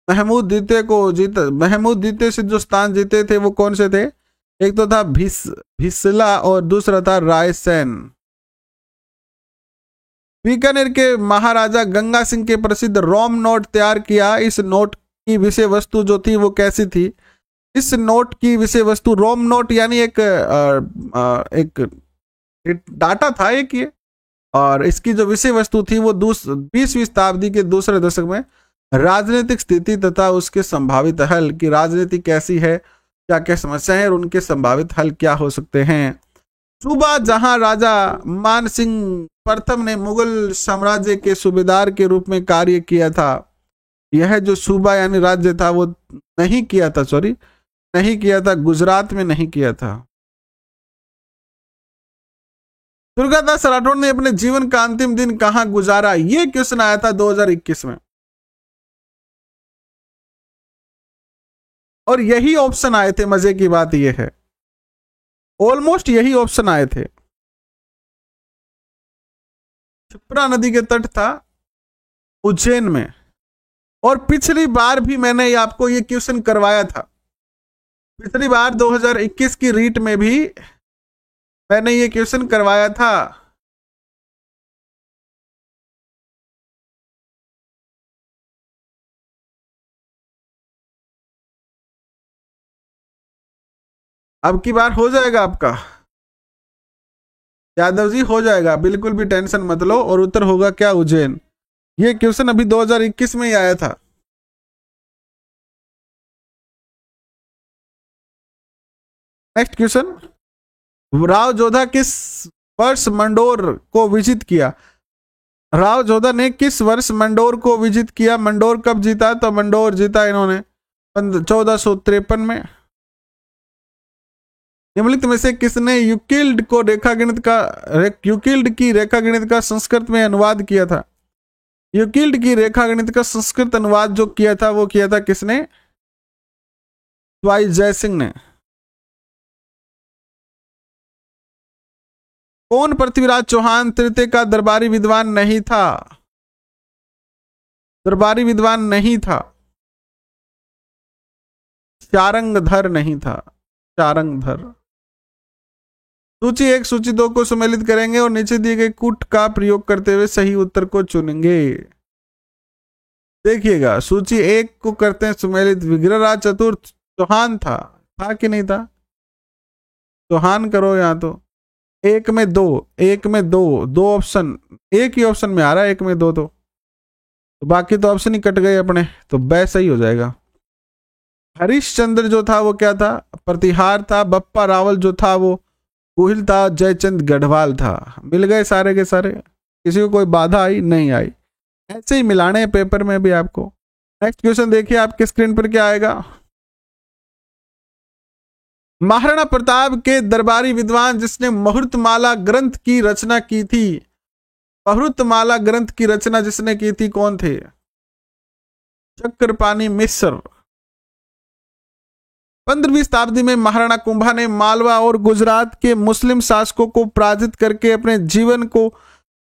महमूद द्वितीय से जो स्थान जीते थे वो कौन से थे? एक तो था भिसला और दूसरा था रायसेन। बीकानेर के महाराजा गंगा सिंह के प्रसिद्ध रोम नोट तैयार किया। इस नोट की विषय वस्तु जो थी वो कैसी थी? इस नोट की विषय वस्तु, रोम नोट यानी एक डाटा था एक ये, और इसकी जो विषय वस्तु थी वो 20वीं शताब्दी के दूसरे दशक में राजनीतिक स्थिति तथा उसके संभावित हल, की राजनीति कैसी है, क्या क्या समस्याएं और उनके संभावित हल क्या हो सकते हैं। सूबा जहां राजा मान सिंह प्रथम ने मुगल साम्राज्य के सूबेदार के रूप में कार्य किया था, यह जो सूबा यानी राज्य था वो नहीं किया था गुजरात में नहीं किया था। दुर्गादास राठौड़ ने अपने जीवन का अंतिम दिन कहां गुजारा? ये क्वेश्चन आया था 2021 में, और यही ऑप्शन आए थे। मजे की बात यह है ऑलमोस्ट यही ऑप्शन आए थे। क्षिप्रा नदी के तट था उज्जैन में, और पिछली बार भी मैंने आपको ये क्वेश्चन करवाया था। पिछली बार 2021 की रीट में भी मैंने ये क्वेश्चन करवाया था। अब की बार हो जाएगा आपका यादव जी, हो जाएगा, बिल्कुल भी टेंशन मत लो। और उत्तर होगा क्या? उज्जैन। ये क्वेश्चन अभी 2021 में ही आया था। नेक्स्ट क्वेश्चन, राव जोधा किस वर्ष मंडोर को विजित किया? राव जोधा ने किस वर्ष मंडोर को विजित किया? मंडोर कब जीता? तो मंडोर जीता इन्होंने 1453 में। निम्नलिखित में से किसने यूक्लिड की रेखागणित का संस्कृत में अनुवाद किया था? यूक्लिड की रेखागणित का संस्कृत अनुवाद जो किया था वो किया था किसने? वाई जयसिंह ने। कौन पृथ्वीराज चौहान तृतीय का दरबारी विद्वान नहीं था? दरबारी विद्वान नहीं था, चारंगधर नहीं था, चारंगधर। सूची 1 सूची 2 को सम्मिलित करेंगे और नीचे दिए गए कूट का प्रयोग करते हुए सही उत्तर को चुनेंगे। देखिएगा, सूची 1 को करते हैं सम्मिलित। विग्रहराज चतुर्थ चौहान था कि नहीं था? चौहान करो यहाँ तो। एक में दो ऑप्शन, एक ही ऑप्शन में आ रहा है, एक में दो तो बाकी तो ऑप्शन ही कट गए अपने, तो बै सही हो जाएगा। हरिश्चंद्र जो था वो क्या था? प्रतिहार था। बप्पा रावल जो था वो कुहिल था। जयचंद गढ़वाल था। मिल गए सारे के सारे, किसी को कोई बाधा आई नहीं आई। ऐसे ही मिलाने हैं पेपर में भी आपको। नेक्स्ट क्वेश्चन देखिए आपके स्क्रीन पर क्या आएगा। महाराणा प्रताप के दरबारी विद्वान जिसने मुहूर्तमाला ग्रंथ की रचना की थी, मुहूर्तमाला ग्रंथ की रचना जिसने की थी कौन थे? चक्रपाणी मिश्र। 15वीं शताब्दी में महाराणा कुंभा ने मालवा और गुजरात के मुस्लिम शासकों को पराजित करके अपने जीवन को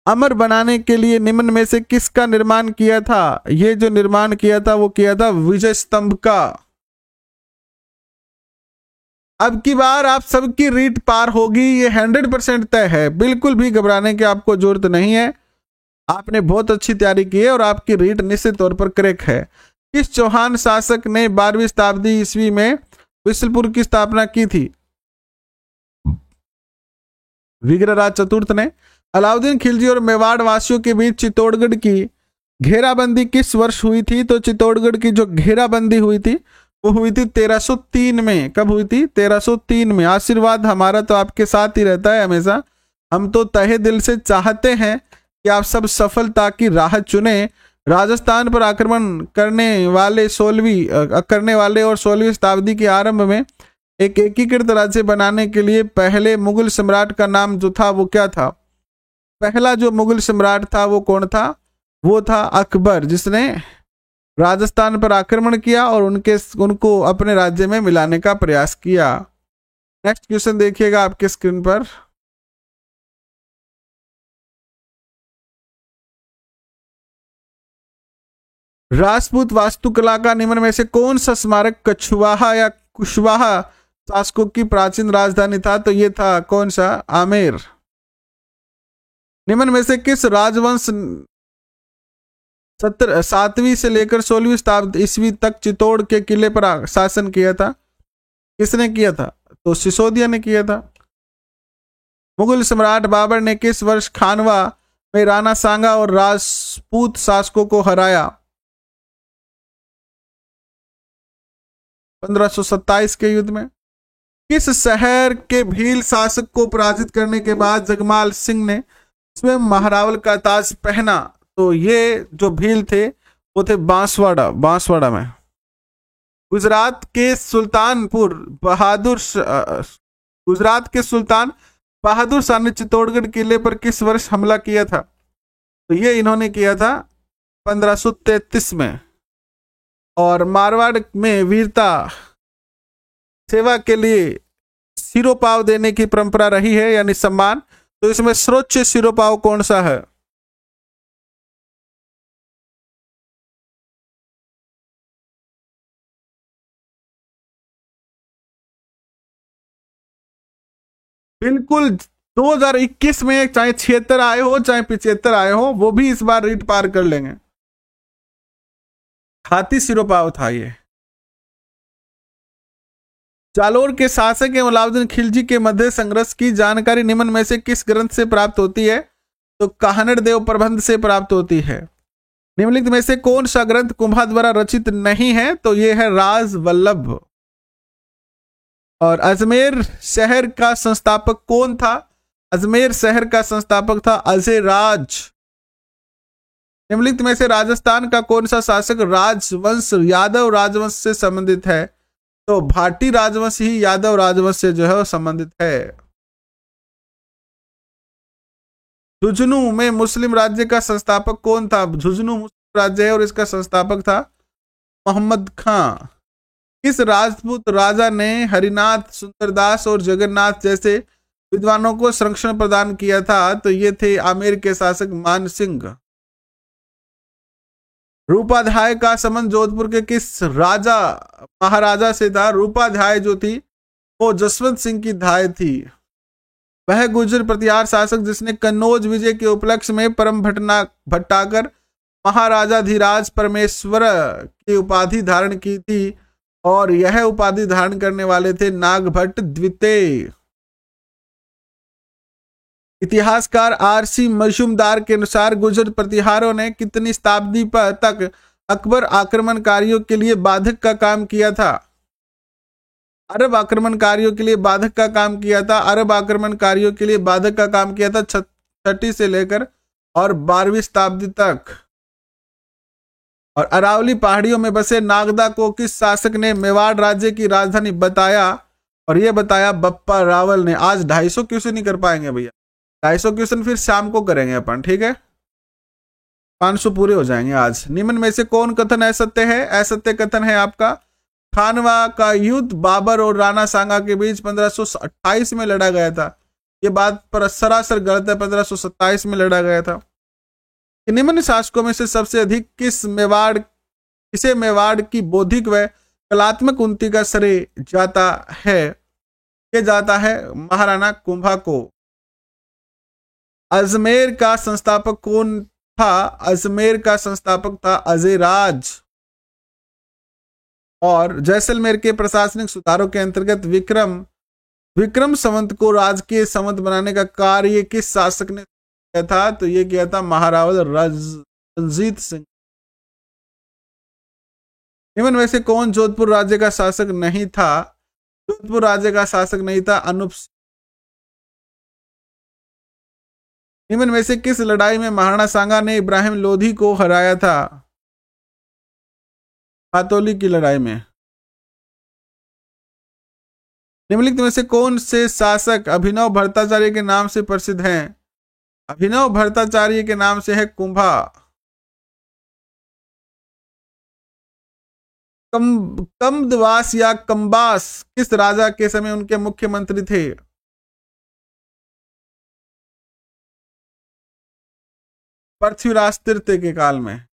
अमर बनाने के लिए निम्न में से किसका निर्माण किया था? ये जो निर्माण किया था वो किया था विजय स्तंभ का। अब की बार आप सबकी रीट पार होगी, ये 100% तय है। बिल्कुल भी घबराने की आपको जरूरत नहीं है। आपने बहुत अच्छी तैयारी की है और आपकी रीट निश्चित तौर पर करेक्ट है। किस चौहान शासक ने 12वीं शताब्दी ईस्वी में बिसलपुर की स्थापना की थी? विग्रहराज चतुर्थ ने। अलाउद्दीन खिलजी और मेवाड़ वासियों के बीच चित्तौड़गढ़ की घेराबंदी किस वर्ष हुई थी? तो चित्तौड़गढ़ की जो घेराबंदी हुई थी वो हुई थी 1303 में। कब हुई थी? 1303 में। आशीर्वाद हमारा तो आपके साथ ही रहता है हमेशा। हम तो तहे दिल से चाहते हैं कि आप सब सफलता की राह चुने। राजस्थान पर आक्रमण करने वाले और 16वीं शताब्दी के आरंभ में एक एकीकृत राज्य बनाने के लिए पहले मुगल सम्राट का नाम जो था वो क्या था? पहला जो मुगल सम्राट था वो कौन था? वो था अकबर, जिसने राजस्थान पर आक्रमण किया और उनको अपने राज्य में मिलाने का प्रयास किया। नेक्स्ट क्वेश्चन देखिएगा आपके स्क्रीन पर। राजपूत वास्तुकला का निम्न में से कौन सा स्मारक कछवाहा या कुशवाहा शासकों की प्राचीन राजधानी था? तो ये था कौन सा? आमेर। निम्न में से किस राजवंश 7वीं से लेकर 16वीं शताब्दी ईस्वी तक चित्तौड़ के किले पर शासन किया था? किसने किया था? तो सिसोदिया ने किया था। मुगल सम्राट बाबर ने किस वर्ष खानवा में राणा सांगा और राजपूत शासकों को हराया? 1527 के युद्ध में। किस शहर के भील शासक को पराजित करने के बाद जगमाल सिंह ने स्वयं महारावल का ताज पहना? तो ये जो भील थे वो थे बांसवाड़ा में। गुजरात के सुल्तान बहादुर शाह ने चित्तौड़गढ़ किले पर किस वर्ष हमला किया था? तो ये इन्होंने किया था 1533 में। और मारवाड़ में वीरता सेवा के लिए सिरोपाव देने की परंपरा रही है, यानी सम्मान। तो इसमें सर्वोच्च सिरोपाव कौन सा है? बिल्कुल। 2021 में चाहे 76 आए हो चाहे 75 आए हो, वो भी इस बार रीट पार कर लेंगे। हाथी सिरोपाव था ये। जालोर के शासक अलाउद्दीन खिलजी के मध्य संघर्ष की जानकारी निम्न में से किस ग्रंथ से प्राप्त होती है? तो काहनड़ देव प्रबंध से प्राप्त होती है। निम्नलिखित में से कौन सा ग्रंथ कुंभा द्वारा रचित नहीं है? तो यह है राज वल्लभ। और अजमेर शहर का संस्थापक कौन था? अजमेर शहर का संस्थापक था अजय राज। निम्नलिखित में से राजस्थान का कौन सा शासक राजवंश यादव राजवंश से संबंधित है? तो भाटी राजवंश ही यादव राजवंश से जो है संबंधित है। झुंझुनू में मुस्लिम राज्य का संस्थापक कौन था? झुंझुनू मुस्लिम राज्य है और इसका संस्थापक था मोहम्मद खां। किस राजपूत राजा ने हरिनाथ, सुंदरदास और जगन्नाथ जैसे विद्वानों को संरक्षण प्रदान किया था? तो ये थे आमेर के शासक मान सिंह। रूपाध्याय का संबंध जोधपुर के किस राजा महाराजा से था? रूपाध्याय जो थी वो जसवंत सिंह की धाय थी। वह गुर्जर प्रतिहार शासक जिसने कन्नौज विजय के उपलक्ष्य में परम भट्टाकर महाराजाधिराज परमेश्वर की उपाधि धारण की थी, और यह उपाधि धारण करने वाले थे नागभट्ट द्वितीय। इतिहासकार आरसी मजूमदार के अनुसार गुर्जर प्रतिहारों ने कितनी शताब्दी पर तक अकबर आक्रमणकारियों के लिए बाधक का काम किया था? अरब आक्रमणकारियों के लिए बाधक का काम किया था। अरब आक्रमणकारियों के लिए बाधक का काम किया था 6वीं से लेकर और 12वीं शताब्दी तक। और अरावली पहाड़ियों में बसे नागदा को किस शासक ने मेवाड़ राज्य की राजधानी बताया? और यह बताया बप्पा रावल ने। आज 250 क्वेश्चन नहीं कर पाएंगे भैया, 250 क्वेश्चन फिर शाम को करेंगे अपन, ठीक है? 500 पूरे हो जाएंगे आज। निम्न में से कौन कथन असत्य है? असत्य कथन है आपका खानवा का युद्ध बाबर और राणा सांगा के बीच 1528 में लड़ा गया था। ये बात पर सरासर गलत है, 1527 में लड़ा गया था। निम्न शासकों में से सबसे अधिक किसे मेवाड़ की बौद्धिक व कलात्मक उन्नति का श्रेय जाता है? ये जाता है महाराणा कुंभा को। अजमेर का संस्थापक कौन था? अजमेर का संस्थापक था अजय राज। और जैसलमेर के प्रशासनिक सुधारों के अंतर्गत विक्रम संवत को राजकीय संवत बनाने का कार्य किस शासक ने किया था? तो ये किया था महारावल रणजीत सिंह। निम्न में से कौन जोधपुर राज्य का शासक नहीं था? जोधपुर राज्य का शासक नहीं था अनूप सिंह। निम्न में से किस लड़ाई में महाराणा सांगा ने इब्राहिम लोधी को हराया था? पातौली की लड़ाई में। निम्नलिखित में से कौन से शासक अभिनव भट्टाचार्य के नाम से प्रसिद्ध हैं? अभिनव भट्टाचार्य के नाम से है कुंभा। कमदवास या कंबास किस राजा के समय उनके मुख्यमंत्री थे? पृथ्वीराज तृतीय के काल में।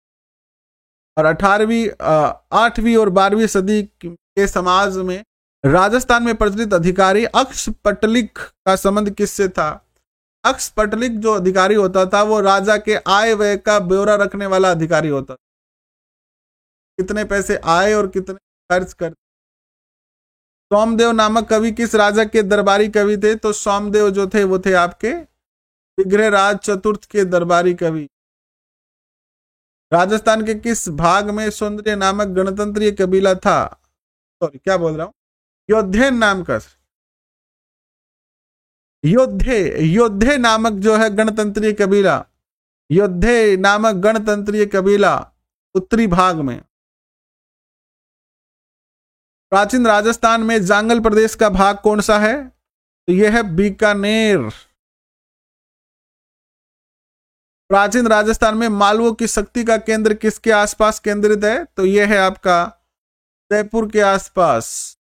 और 8वीं और 12वीं सदी के समाज में राजस्थान में प्रचलित अधिकारी अक्षपटलिक का संबंध किससे था? अक्षपटलिक जो अधिकारी होता था वो राजा के आय व्यय का ब्यौरा रखने वाला अधिकारी होता था, कितने पैसे आए और कितने खर्च कर। सोमदेव नामक कवि किस राजा के दरबारी कवि थे? तो सोमदेव जो थे वो थे आपके विग्रहराज चतुर्थ के दरबारी कवि। राजस्थान के किस भाग में सौंदर्य नामक गणतंत्रीय कबीला था? सॉरी क्या बोल रहा हूं, योद्धे नाम का, योद्धे नामक जो है गणतंत्रीय कबीला, योद्धे नामक गणतंत्रीय कबीला उत्तरी भाग में। प्राचीन राजस्थान में जांगल प्रदेश का भाग कौन सा है? तो यह है बीकानेर। प्राचीन राजस्थान में मालवों की शक्ति का केंद्र किसके आसपास केंद्रित है? तो यह है आपका जयपुर के आसपास।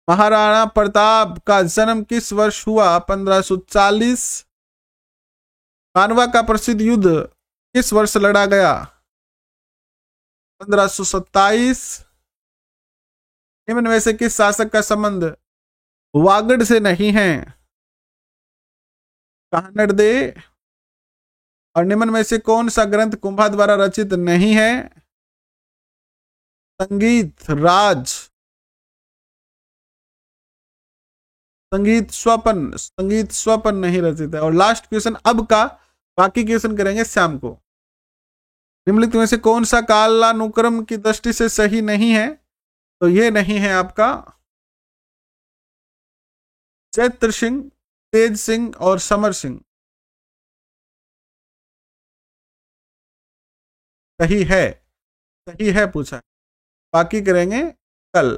महाराणा प्रताप का जन्म किस वर्ष हुआ? 1540। खानवा का प्रसिद्ध युद्ध किस वर्ष लड़ा गया? 1527। निम्न में से किस शासक का संबंध वागड़ से नहीं है? कानड़दे। और निम्न में से कौन सा ग्रंथ कुंभा द्वारा रचित नहीं है? संगीत राज, संगीत स्वपन नहीं रचित है। और लास्ट क्वेश्चन अब का, बाकी क्वेश्चन करेंगे शाम को। निम्नलिखित में से कौन सा कालानुक्रम की दृष्टि से सही नहीं है? तो ये नहीं है आपका चैत्र सिंह, तेज सिंह और समर सिंह। सही है पूछा। बाकी करेंगे कल,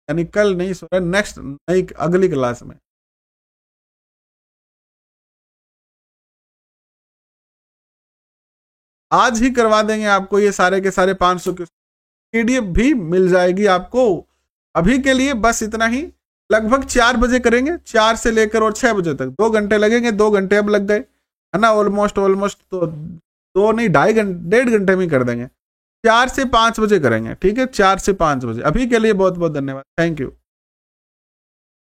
यानी कल नहीं सो रहा, नेक्स्ट नई अगली क्लास में। आज ही करवा देंगे आपको ये सारे के सारे 500 के पीडीएफ भी मिल जाएगी आपको। अभी के लिए बस इतना ही। लगभग 4 बजे करेंगे, 4 से लेकर और 6 बजे तक 2 घंटे लगेंगे। 2 घंटे अब लग गए है ना, ऑलमोस्ट तो 2 नहीं 1.5 घंटे में कर देंगे। 4 से 5 बजे करेंगे, ठीक है, 4 से 5 बजे। अभी के लिए बहुत बहुत धन्यवाद, थैंक यू।